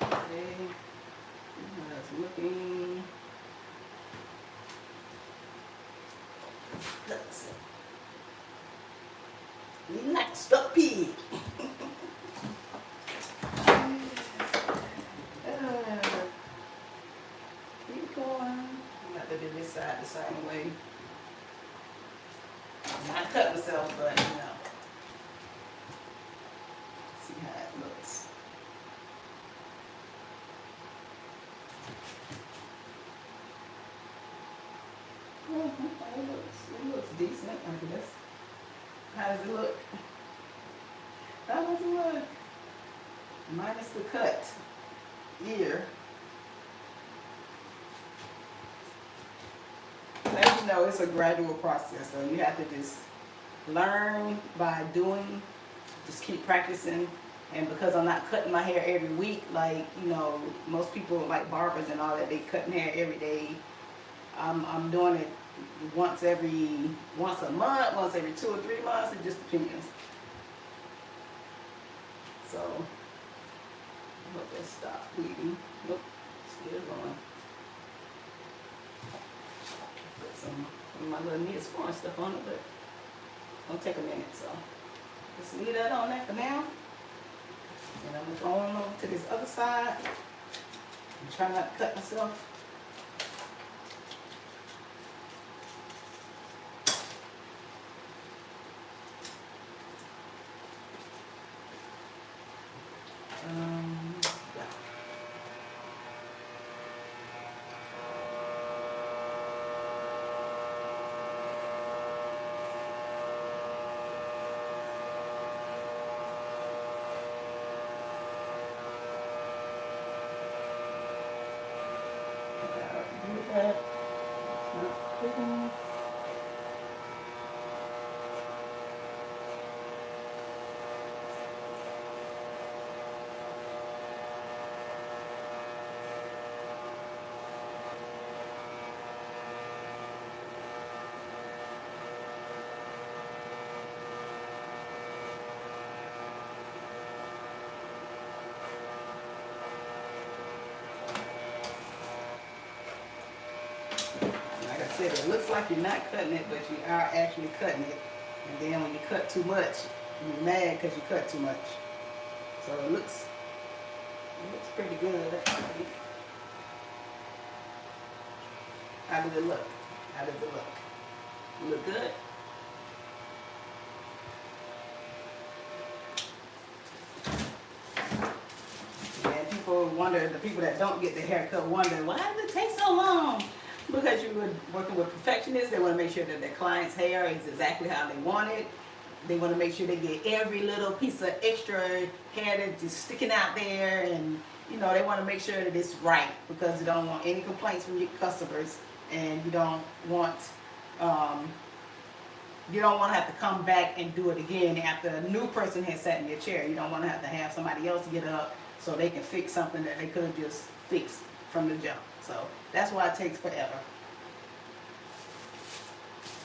Okay. How it's looking. Looks like a stuck pig. Keep going. I'm have to do this side the same way. Not cut myself, but you know. See how it looks. It looks decent, I guess. How does it look? How does it look? Minus the cut ear. As you know, it's a gradual process, so you have to just learn by doing, just keep practicing. And because I'm not cutting my hair every week, like, you know, most people like barbers and all that, they cutting hair every day. I'm doing it once a month, once every 2 or 3 months. It just depends. So, I hope that stopped bleeding. Nope, still going. Put some of my little Neosporin stuff on it, but it'll take a minute. So, just leave that on there for now. And I'm going over to this other side. I'm trying not to cut myself. Said it looks like you're not cutting it, but you are actually cutting it. And then when you cut too much, you're mad because you cut too much. So it looks pretty good. How does it look? How does it look? Look good? And people wonder, the people that don't get their hair cut wonder, why does it take so long? Because you were working with perfectionists. They want to make sure that their client's hair is exactly how they want it. They want to make sure they get every little piece of extra hair that's just sticking out there, and you know, they want to make sure that it's right because they don't want any complaints from your customers, and you don't want to have to come back and do it again after a new person has sat in your chair. You don't want to have somebody else get up so they can fix something that they could have just fixed from the jump. So that's why it takes forever.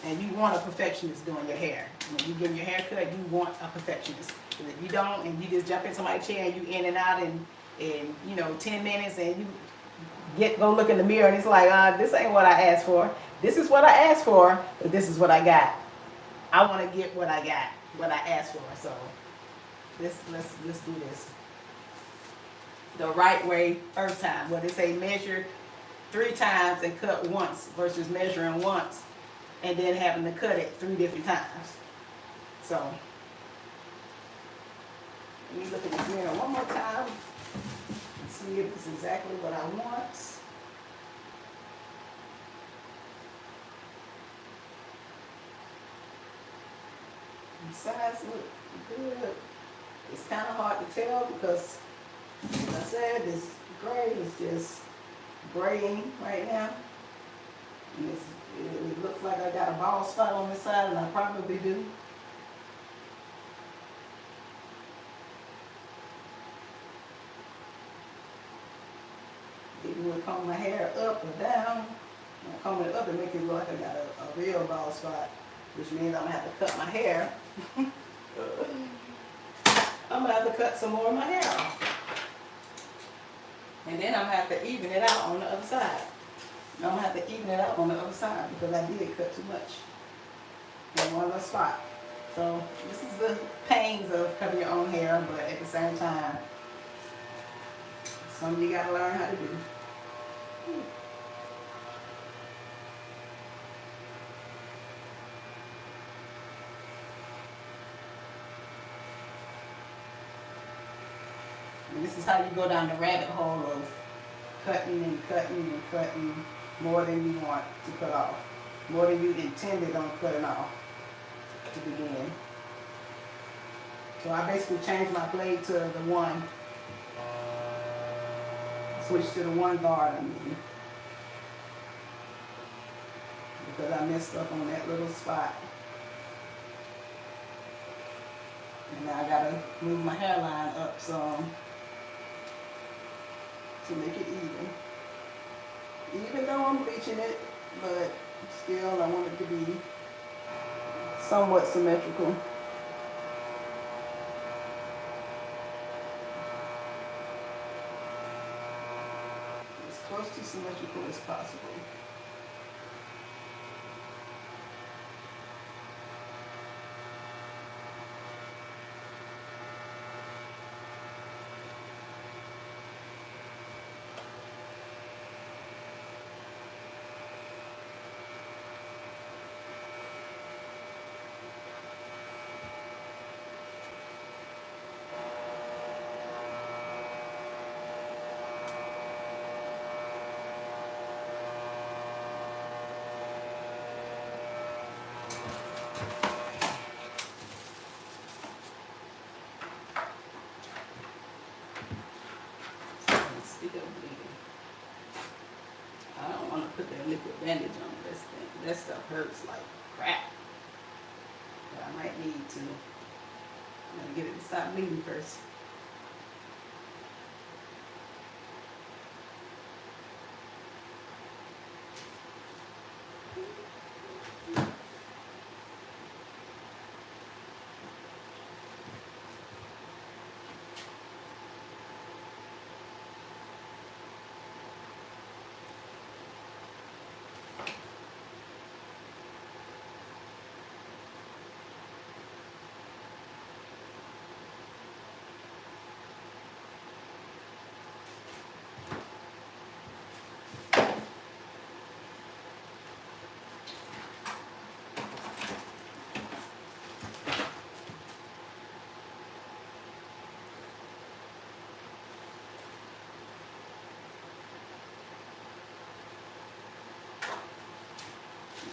And you want a perfectionist doing your hair. When you give your haircut, you want a perfectionist. Because if you don't, and you just jump in somebody's chair and you in and out in you know 10 minutes, and you go look in the mirror and it's like, this ain't what I asked for. This is what I asked for, but this is what I got. I want to get what I got, what I asked for. So let's do this the right way first time. What they say, measure 3 times and cut once versus measuring once and then having to cut it 3 different times. So let me look at this mirror one more time and see if it's exactly what I want. The sides look good. It's kind of hard to tell because, as I said, this gray is just graying right now. And it looks like I got a bald spot on this side, and I probably do. Even when I comb my hair up or down, when I comb it up, it makes it look like I got a real bald spot, which means I'm going to have to cut my hair. I'm going to have to cut some more of my hair off. And then I'm going to have to even it out on the other side. I'm going to have to even it out on the other side because I did cut too much in one little spot. So this is the pains of cutting your own hair, but at the same time, something you got to learn how to do. And this is how you go down the rabbit hole of cutting and cutting and cutting more than you want to cut off, more than you intended on cutting off to begin. So I basically changed my blade to the one, switched to the one guard I mean, because I messed up on that little spot. And now I gotta move my hairline up some to make it even. Even though I'm bleaching it, but still I want it to be somewhat symmetrical. As close to symmetrical as possible. I don't want to put that liquid bandage on this thing. That stuff hurts like crap. But I might need to. I'm going to get it to stop bleeding first.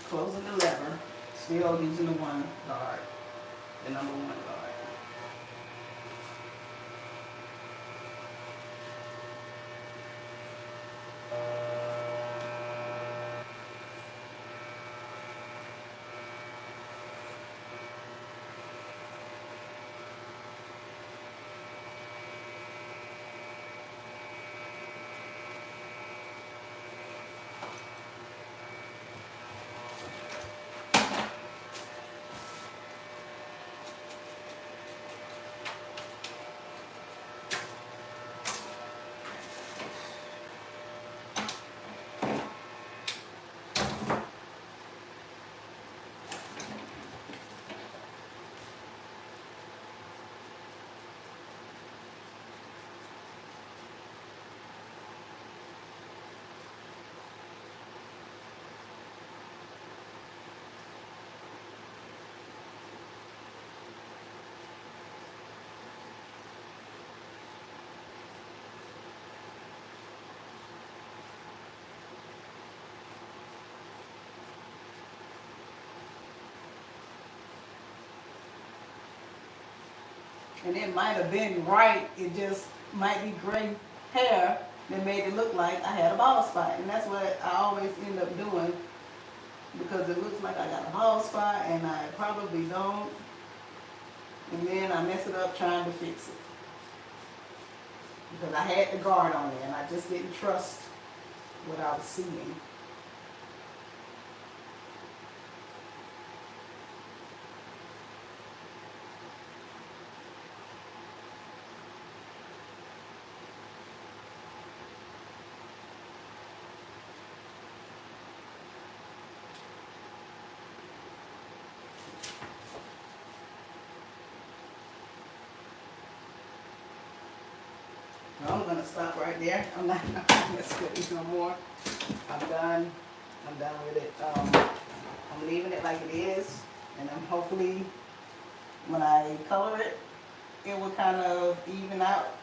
Closing the lever, still using the one guard, the number one guard. and it might have been right. It just might be gray hair that made it look like I had a bald spot. And that's what I always end up doing, because it looks like I got a bald spot and I probably don't. And then I mess it up trying to fix it. Because I had the guard on there and I just didn't trust what I was seeing. I'm gonna stop right there. I'm not gonna mess with it no more. I'm done. I'm done with it. I'm leaving it like it is, and I'm hopefully when I color it, it will kind of even out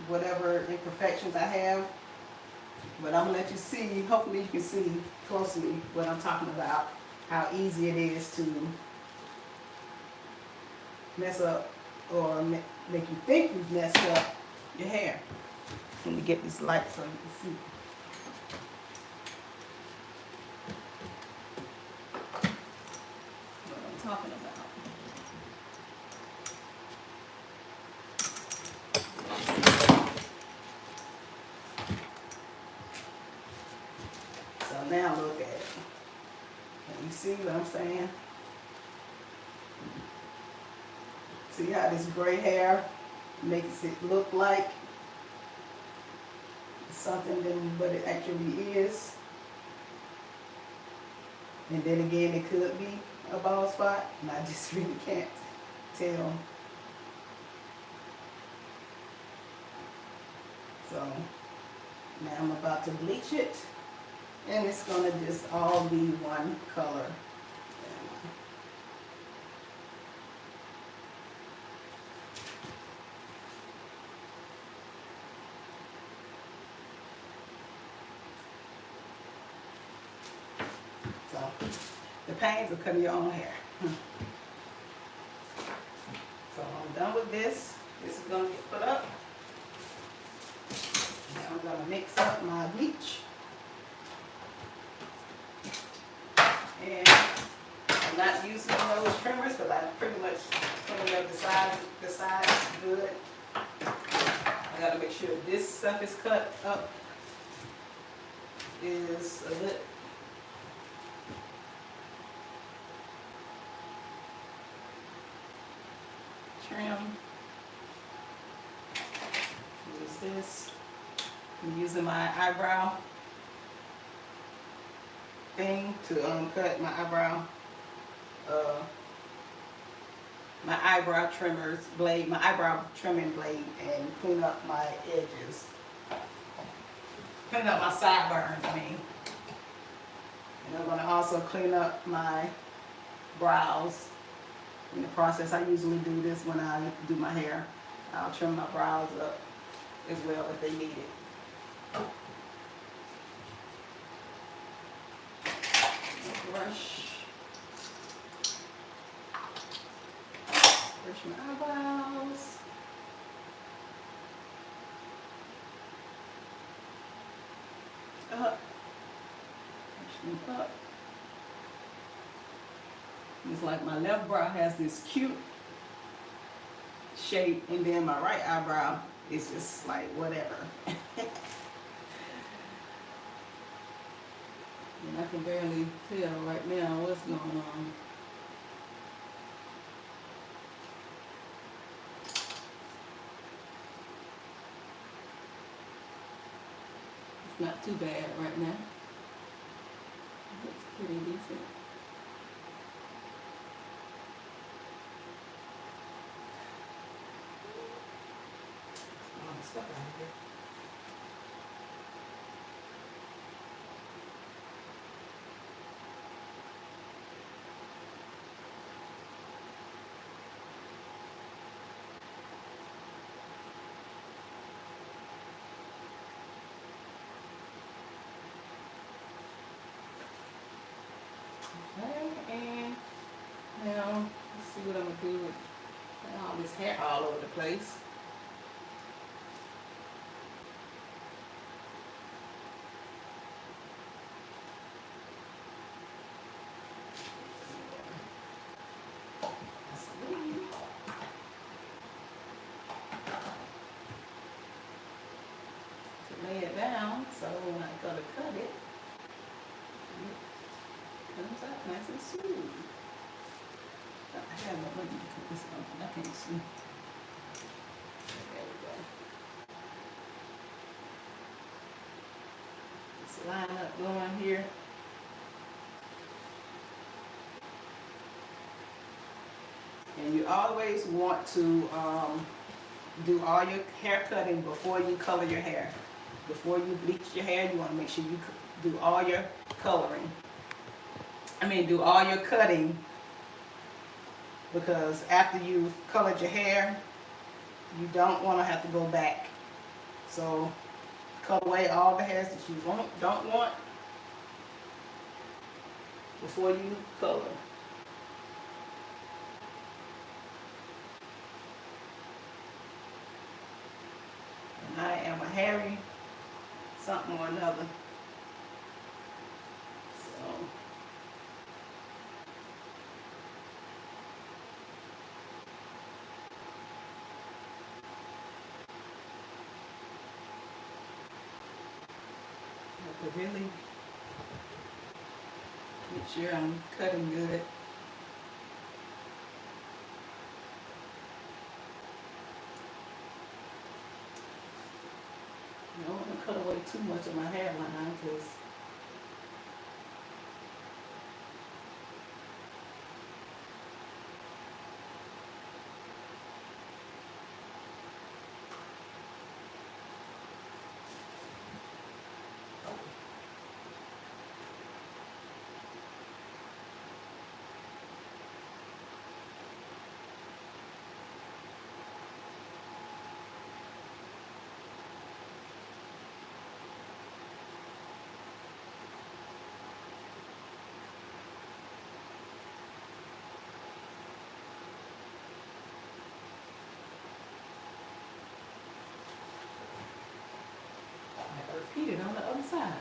whatever imperfections I have. But I'm gonna let you see. Hopefully, you can see closely what I'm talking about. How easy it is to mess up or make you think you've messed up your hair. Let me get this light so you can see. What I'm talking about. So now look at it. Can you see what I'm saying? See how this gray hair makes it look like something than what it actually is. And then again, it could be a bald spot, and I just really can't tell. So now I'm about to bleach it, and it's gonna just all be one color. So the pains of cutting your own hair. So I'm done with this. This is gonna get put up. Now I'm gonna mix up my bleach. And I'm not using those trimmers because I pretty much cleaned up the sides good. I gotta make sure this stuff is cut up is a bit. Trim. Use this. I'm using my eyebrow thing to cut my eyebrow. My eyebrow trimmers blade, my eyebrow trimming blade, and clean up my edges. Clean up my sideburns, I mean. And I'm going to also clean up my brows. In the process, I usually do this when I do my hair. I'll trim my brows up as well if they need it. Brush my eyebrows. Up. Brush them up. It's like my left brow has this cute shape, and then my right eyebrow is just like whatever. And I can barely tell right now what's going on. It's not too bad right now. It looks pretty decent. Stuff out of here. Okay, and now let's see what I'm gonna do with And all this hair all over the place. To lay it down so when I go to cut it, it comes out nice and smooth. I have no money to cut this on. I can't see. There we go. Just line up going here. And you always want to do all your hair cutting before you color your hair. Before you bleach your hair, you want to make sure you do all your coloring. Do all your cutting, because after you've colored your hair, you don't want to have to go back. So cut away all the hairs that you don't want before you color. And I am a hairy something or another. So I have to really make sure I'm cutting good. I don't want to cut away too much of my hairline because repeat it on the other side.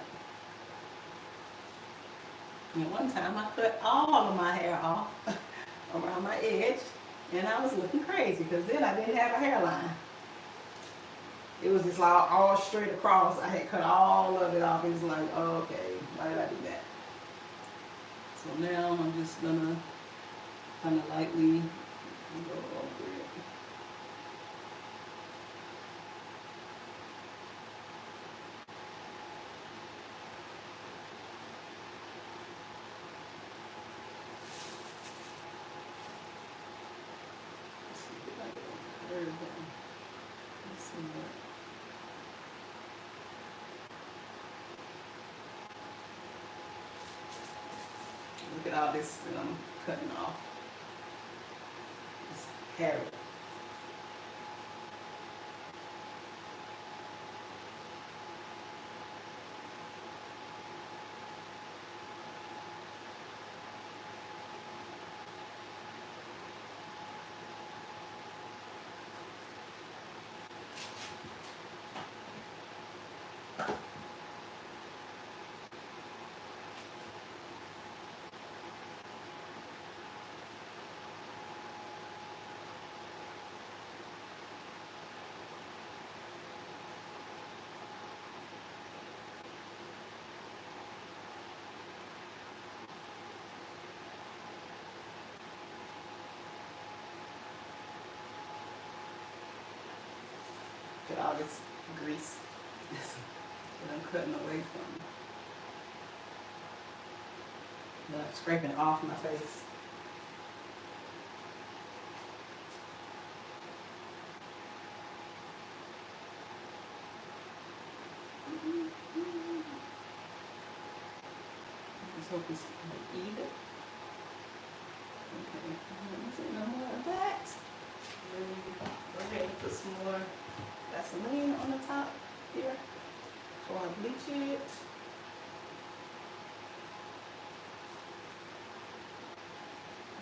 And one time I cut all of my hair off around my edge, and I was looking crazy because then I didn't have a hairline. It was just like all straight across. I had cut all of it off. It was like, oh, okay, why did I do that? So now I'm just gonna kind of lightly go over it. Look at all this that I'm cutting off. It's hairy. Look at all this grease that I'm cutting away from. That I'm scraping it off my face. I just hope it's even. Okay, let me see no more of that. Go ahead and put some more Vaseline on the top here before I bleach it.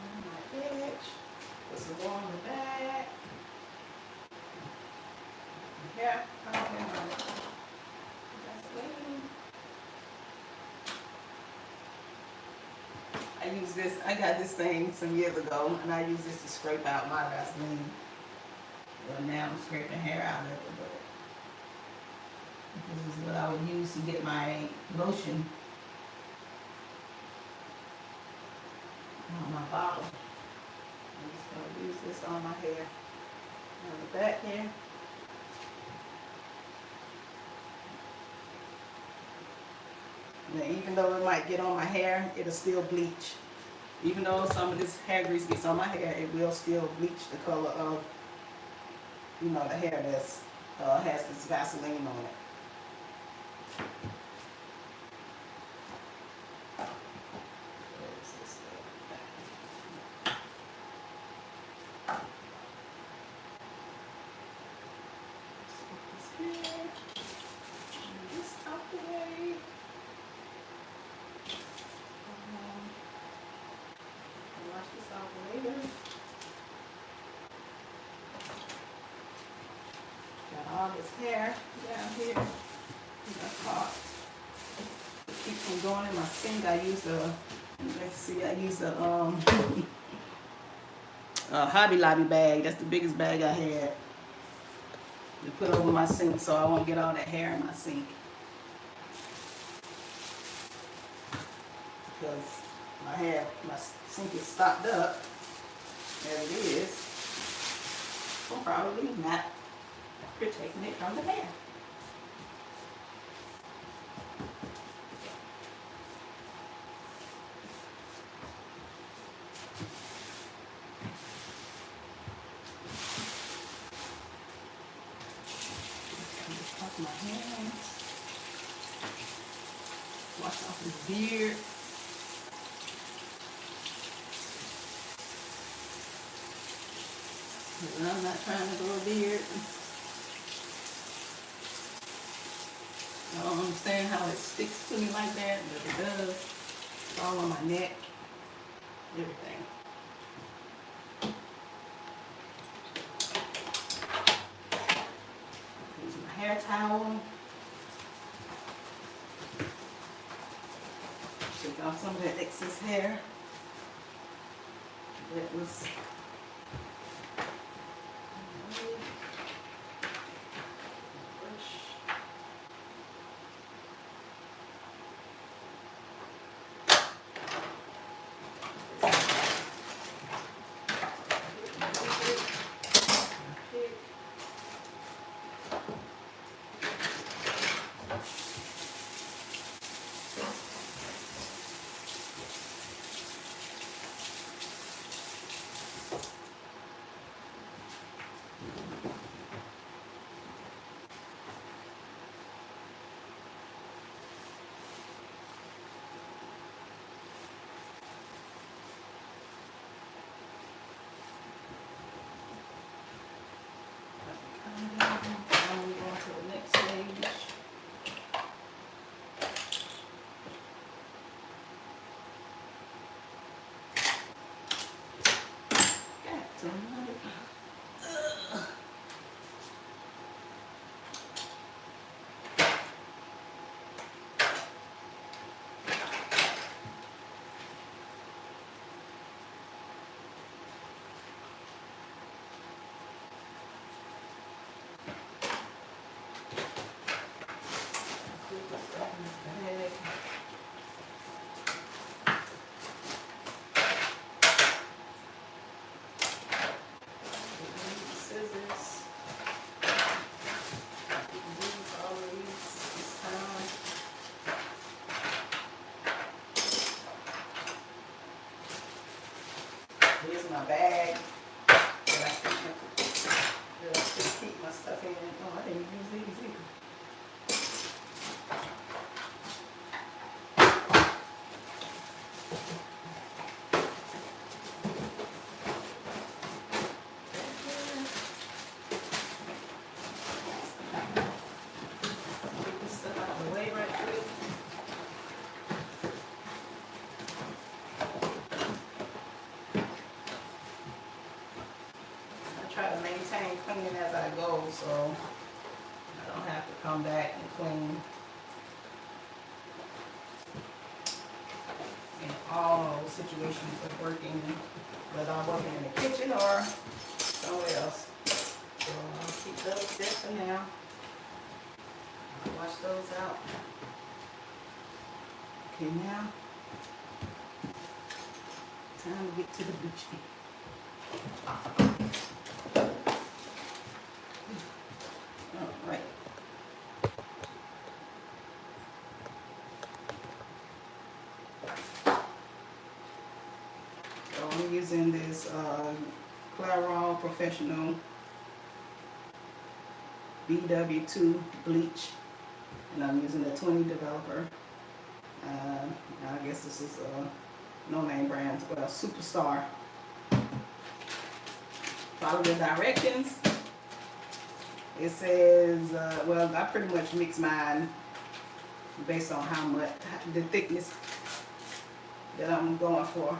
On my edge, put some more on the back. Yeah, I don't know. That's clean. I use this, I got this thing some years ago, and I use this to scrape out my Vaseline. Well, now I'm scraping hair out of it, but this is what I would use to get my lotion on my bottle. I'm just gonna use this on my hair. On the back here. Now, even though it might get on my hair, it'll still bleach. Even though some of this hair grease gets on my hair, it will still bleach the color of, you know, the hair that's has this Vaseline on it. Where's this stuff? Let's put this here. Move this out the way. Wash this off later. Got all this hair down here. That's hot. Keep from going in my sink. I use the, let's see, I use the Hobby Lobby bag. That's the biggest bag I had to put over my sink so I won't get all that hair in my sink. Because my sink is stopped up as it is. I'm probably not protecting it from the hair. Wash my hands. Wash off his beard. I'm not trying to grow a beard. I don't understand how it sticks to me like that, but it does. It's all on my neck, everything. Use my hair towel. Shake off some of that excess hair that was. Here's my bag that I still keep my stuff in. Oh, I didn't use these either. Get this stuff out of the way right quick. Try to maintain cleaning as I go, so come back and clean. In all situations of working, whether I'm working in the kitchen or somewhere else. So I'll keep those there for now. I'll wash those out. Okay, now time to get to the bleach. All right. So I'm using this Clairol Professional BW2 bleach, and I'm using the 20 developer. I guess this is a no-name brand, well, Superstar. Follow the directions. It says, well, I pretty much mix mine based on how much, the thickness that I'm going for.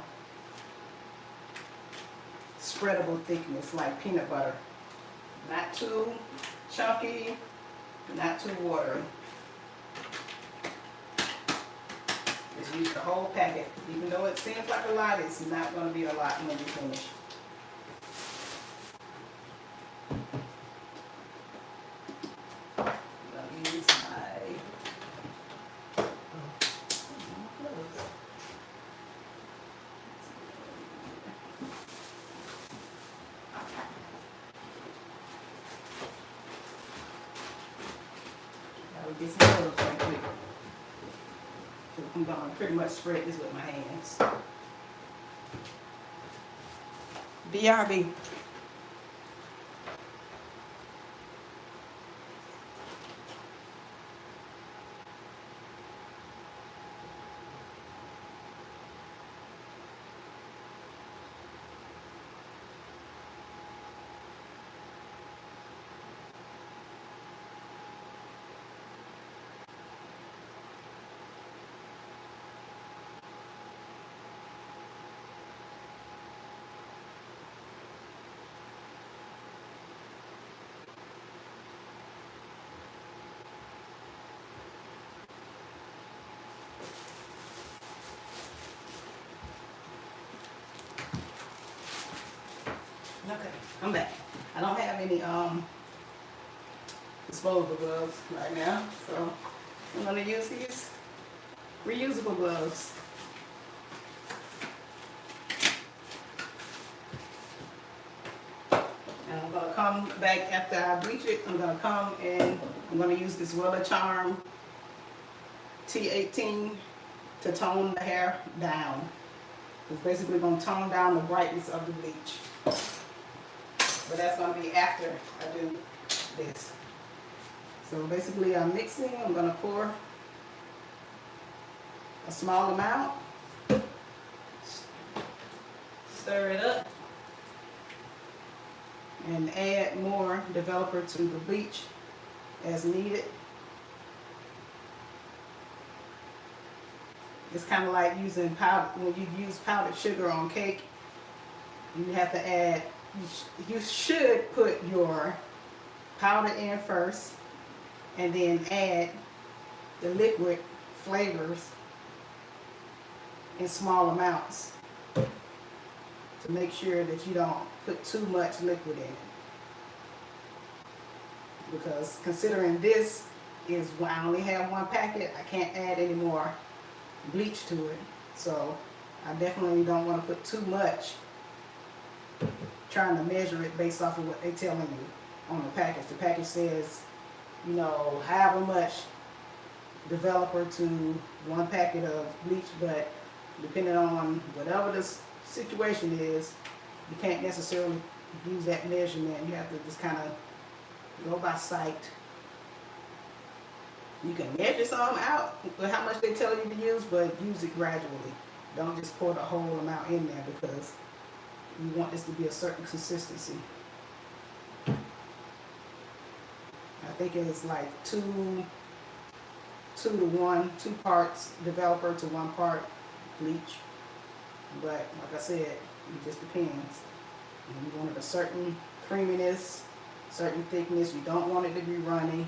Spreadable thickness, like peanut butter. Not too chunky, not too watery. Just use the whole packet. Even though it seems like a lot, it's not going to be a lot when you finish. Get some gloves right quick. I'm going to pretty much spread this with my hands. BRB. Okay, I'm back. I don't have any disposable gloves right now, so I'm going to use these reusable gloves. And I'm going to come back after I bleach it. I'm going to come and I'm going to use this Wella Charm T18 to tone the hair down. It's basically going to tone down the brightness of the bleach. But that's going to be after I do this. So basically I'm mixing. I'm going to pour a small amount. Stir it up. And add more developer to the bleach as needed. It's kind of like using powder. When you use powdered sugar on cake, you have to add, you should put your powder in first and then add the liquid flavors in small amounts to make sure that you don't put too much liquid in it. Because considering this is, when I only have one packet, I can't add any more bleach to it. So I definitely don't want to put too much, trying to measure it based off of what they're telling you on the package. The package says, you know, however much developer to one packet of bleach, but depending on whatever the situation is, you can't necessarily use that measurement. You have to just kind of go by sight. You can measure some out with how much they tell you to use, but use it gradually. Don't just pour the whole amount in there, because you want this to be a certain consistency. I think it's like 2 to 1, 2 parts developer to 1 part bleach. But like I said, it just depends. You want it a certain creaminess, certain thickness. You don't want it to be runny.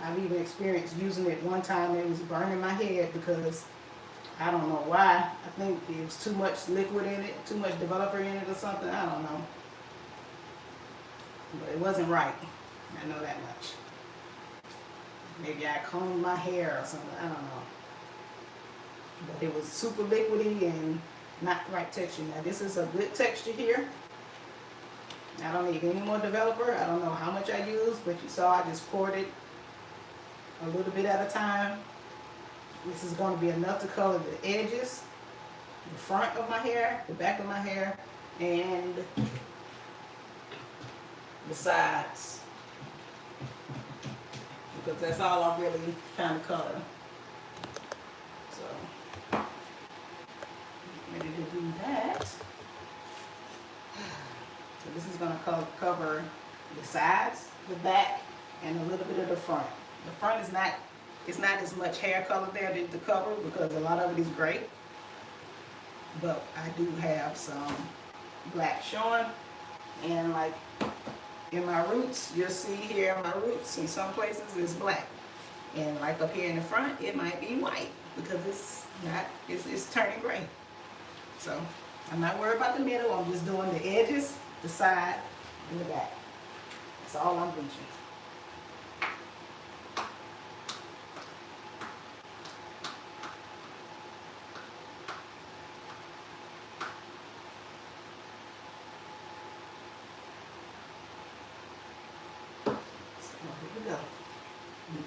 I've even experienced using it one time. It was burning my head because I don't know why. I think there was too much liquid in it, too much developer in it or something. I don't know. But it wasn't right. I know that much. Maybe I combed my hair or something. I don't know. But it was super liquidy and not the right texture. Now this is a good texture here. I don't need any more developer. I don't know how much I used, but you saw I just poured it a little bit at a time. This is going to be enough to color the edges, the front of my hair, the back of my hair, and the sides. Because that's all I'm really trying to color. So, ready to do that. So this is going to cover the sides, the back, and a little bit of the front. The front is not, it's not as much hair color there to cover because a lot of it is gray. But I do have some black showing, and like in my roots, you'll see here my roots in some places it's black, and like up here in the front it might be white because it's turning gray. So I'm not worried about the middle. I'm just doing the edges, the side, and the back. That's all I'm bleaching.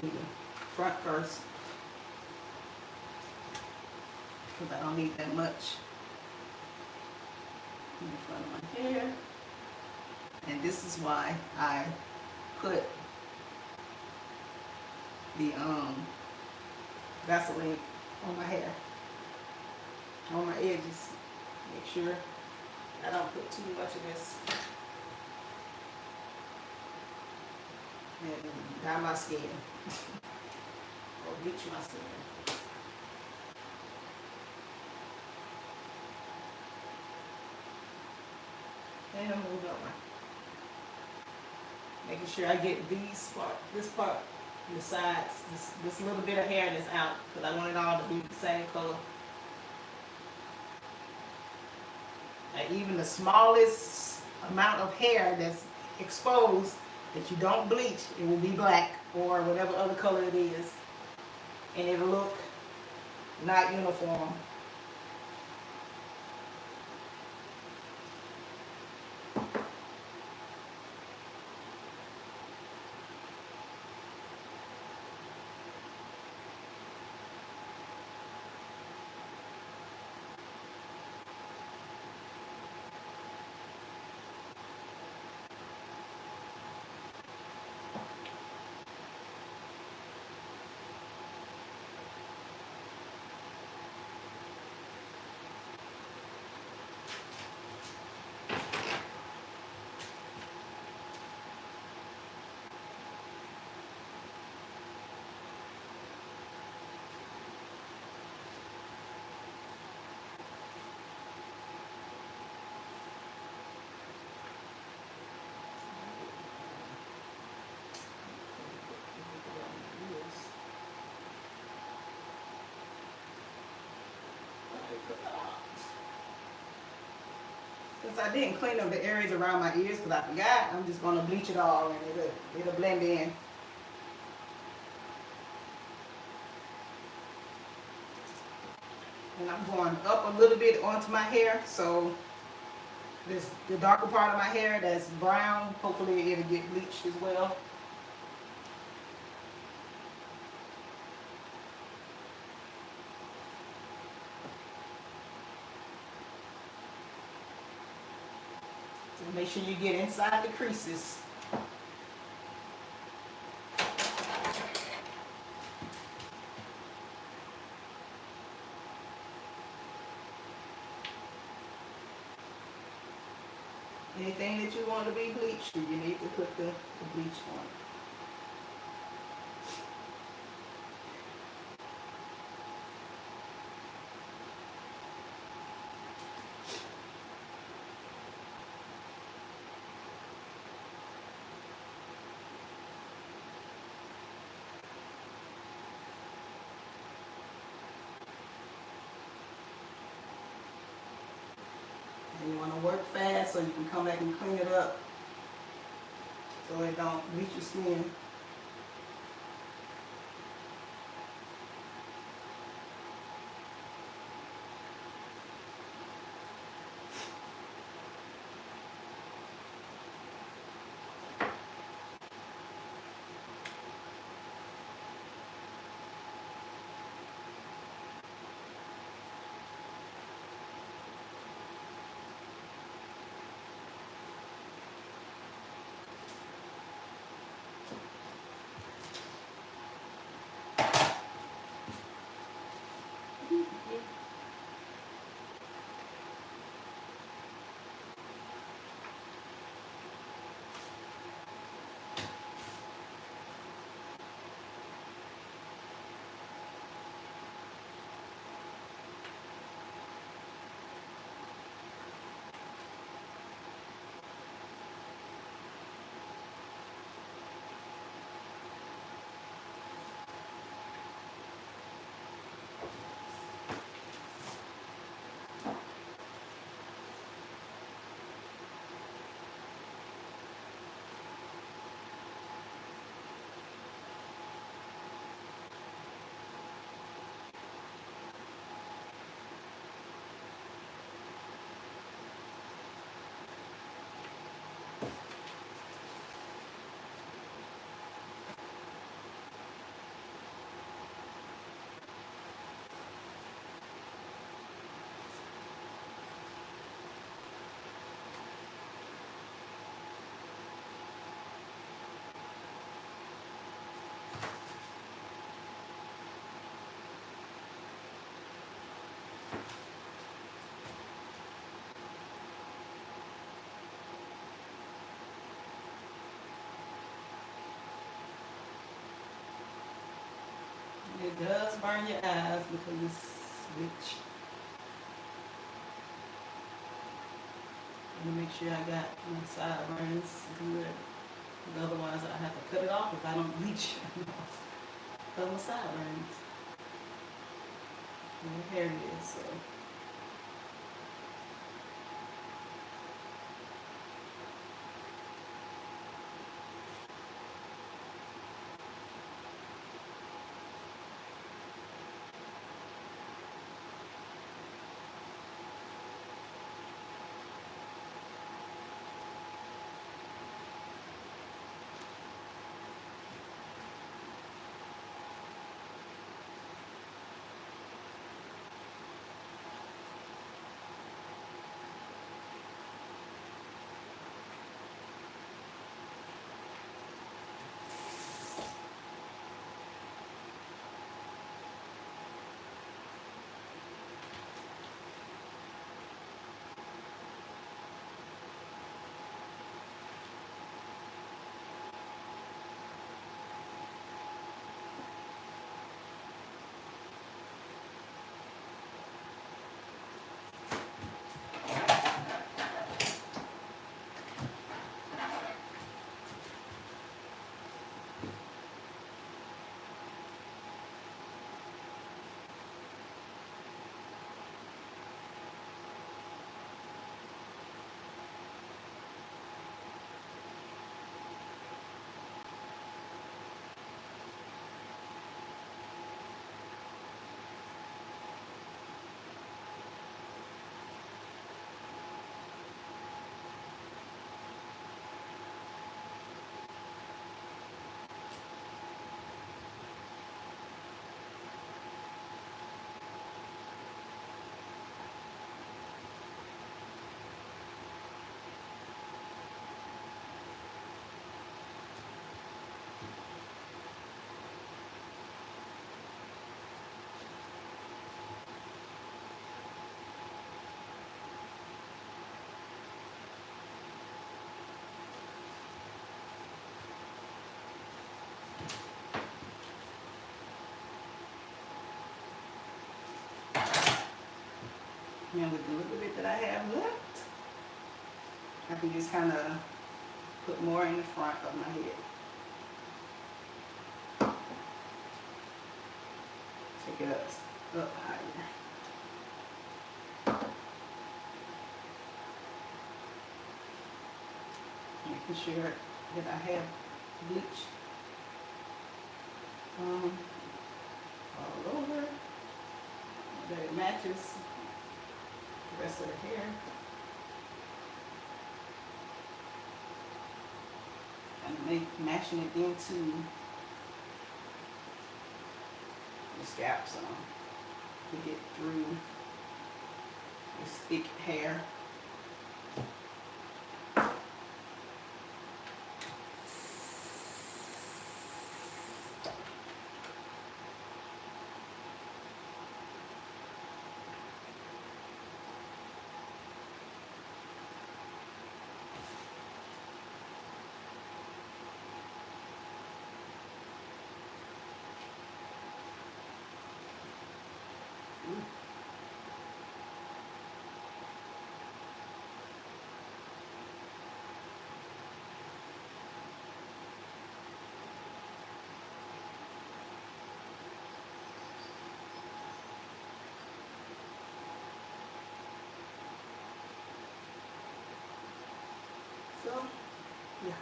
Do the front first because I don't need that much in the front of my hair, and this is why I put the Vaseline on my hair, on my edges. Make sure I don't put too much of this and dye my skin or bleach my skin. And move over. Making sure I get this part, the sides, this little bit of hair that's out, because I want it all to be the same color. Like even the smallest amount of hair that's exposed that you don't bleach, it will be black or whatever other color it is, and it'll look not uniform. Since I didn't clean up the areas around my ears because I forgot, I'm just going to bleach it all and it'll blend in. And I'm going up a little bit onto my hair, so the darker part of my hair that's brown, hopefully it'll get bleached as well. So make sure you get inside the creases. Anything that you want to be bleached, you need to put the bleach on. work fast so you can come back and clean it up so it don't bleach your skin. It does burn your eyes because it's rich. I'm gonna make sure I got my sideburns good. Otherwise I have to cut it off if I don't bleach enough of my sideburns. And my hair is so. And with the little bit that I have left, I can just kind of put more in the front of my head. Take it up higher. making sure that I have bleach all over, that it matches the rest of the hair. And mashing it into the scalp some to get through this thick hair. So, yeah.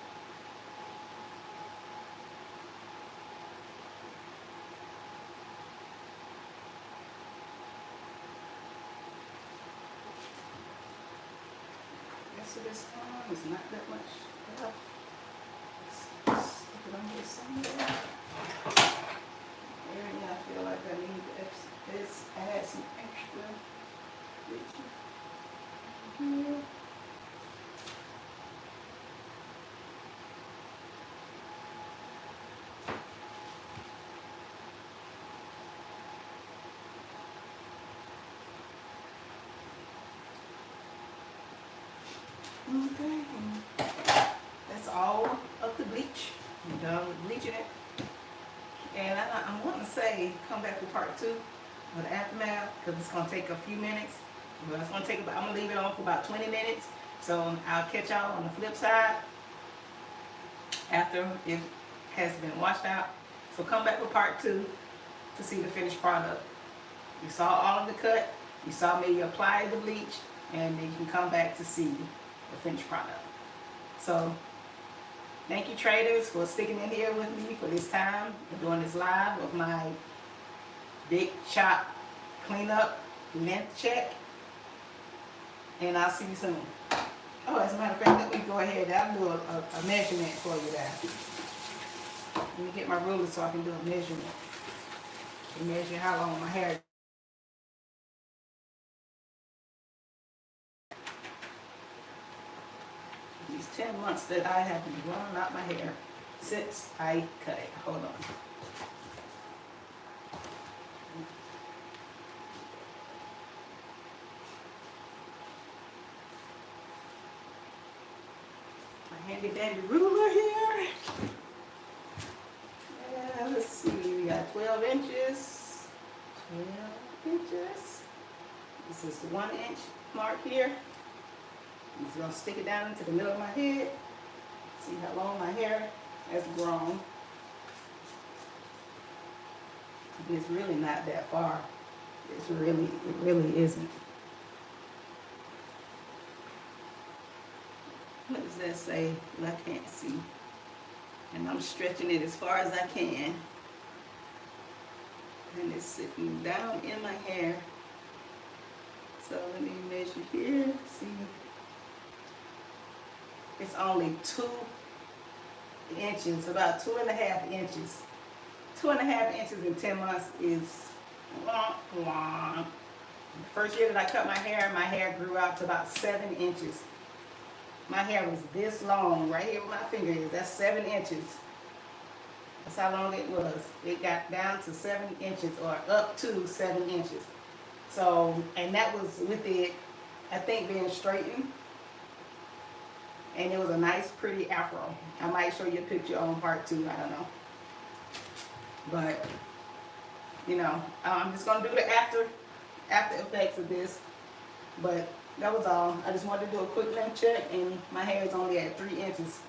So this arm is not that much left. Let's stick it on here somewhere. Area I feel like I need to add some extra bleach here. Okay, that's all of the bleach. I'm done with bleaching it. And I'm wanting to say come back for part 2 of the aftermath because it's going to take a few minutes. Well, it's going to take about, I'm going to leave it on for about 20 minutes. So I'll catch y'all on the flip side after it has been washed out. So come back for part 2 to see the finished product. You saw all of the cut. You saw me apply the bleach, and then you can come back to see the finished product. So thank you, traders, for sticking in here with me for this time and doing this live with my big chop cleanup length check. And I'll see you soon. Oh, as a matter of fact, let me go ahead. I'll do a measurement for you there. Let me get my ruler so I can do a measurement. To measure how long my hair. These 10 months that I have been growing out my hair since I cut it. Hold on. My handy dandy ruler here. Let's see, we got 12 inches. 12 inches. This is the 1 inch mark here. I'm just gonna stick it down into the middle of my head. See how long my hair has grown. It's really not that far. It really isn't. What does that say? Well, I can't see. And I'm stretching it as far as I can. And it's sitting down in my hair. So let me measure here. See. It's only 2 inches, about 2.5 inches. 2.5 inches in 10 months is long. The first year that I cut my hair grew out to about 7 inches. My hair was this long, right here where my finger is. That's 7 inches. That's how long it was. It got down to 7 inches or up to 7 inches. So, and that was with it, I think, being straightened. And it was a nice, pretty afro. I might show you a picture on part 2. I don't know. But, you know, I'm just going to do the after effects of this. But that was all. I just wanted to do a quick length check, and my hair is only at 3 inches.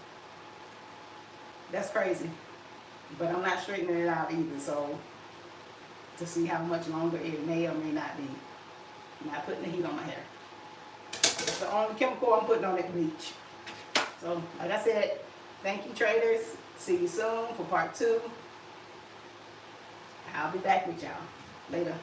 That's crazy. But I'm not straightening it out either, so to see how much longer it may or may not be. I'm not putting the heat on my hair. It's the only chemical I'm putting on it, bleach. So, like I said, thank you, traders. See you soon for part 2. I'll be back with y'all later.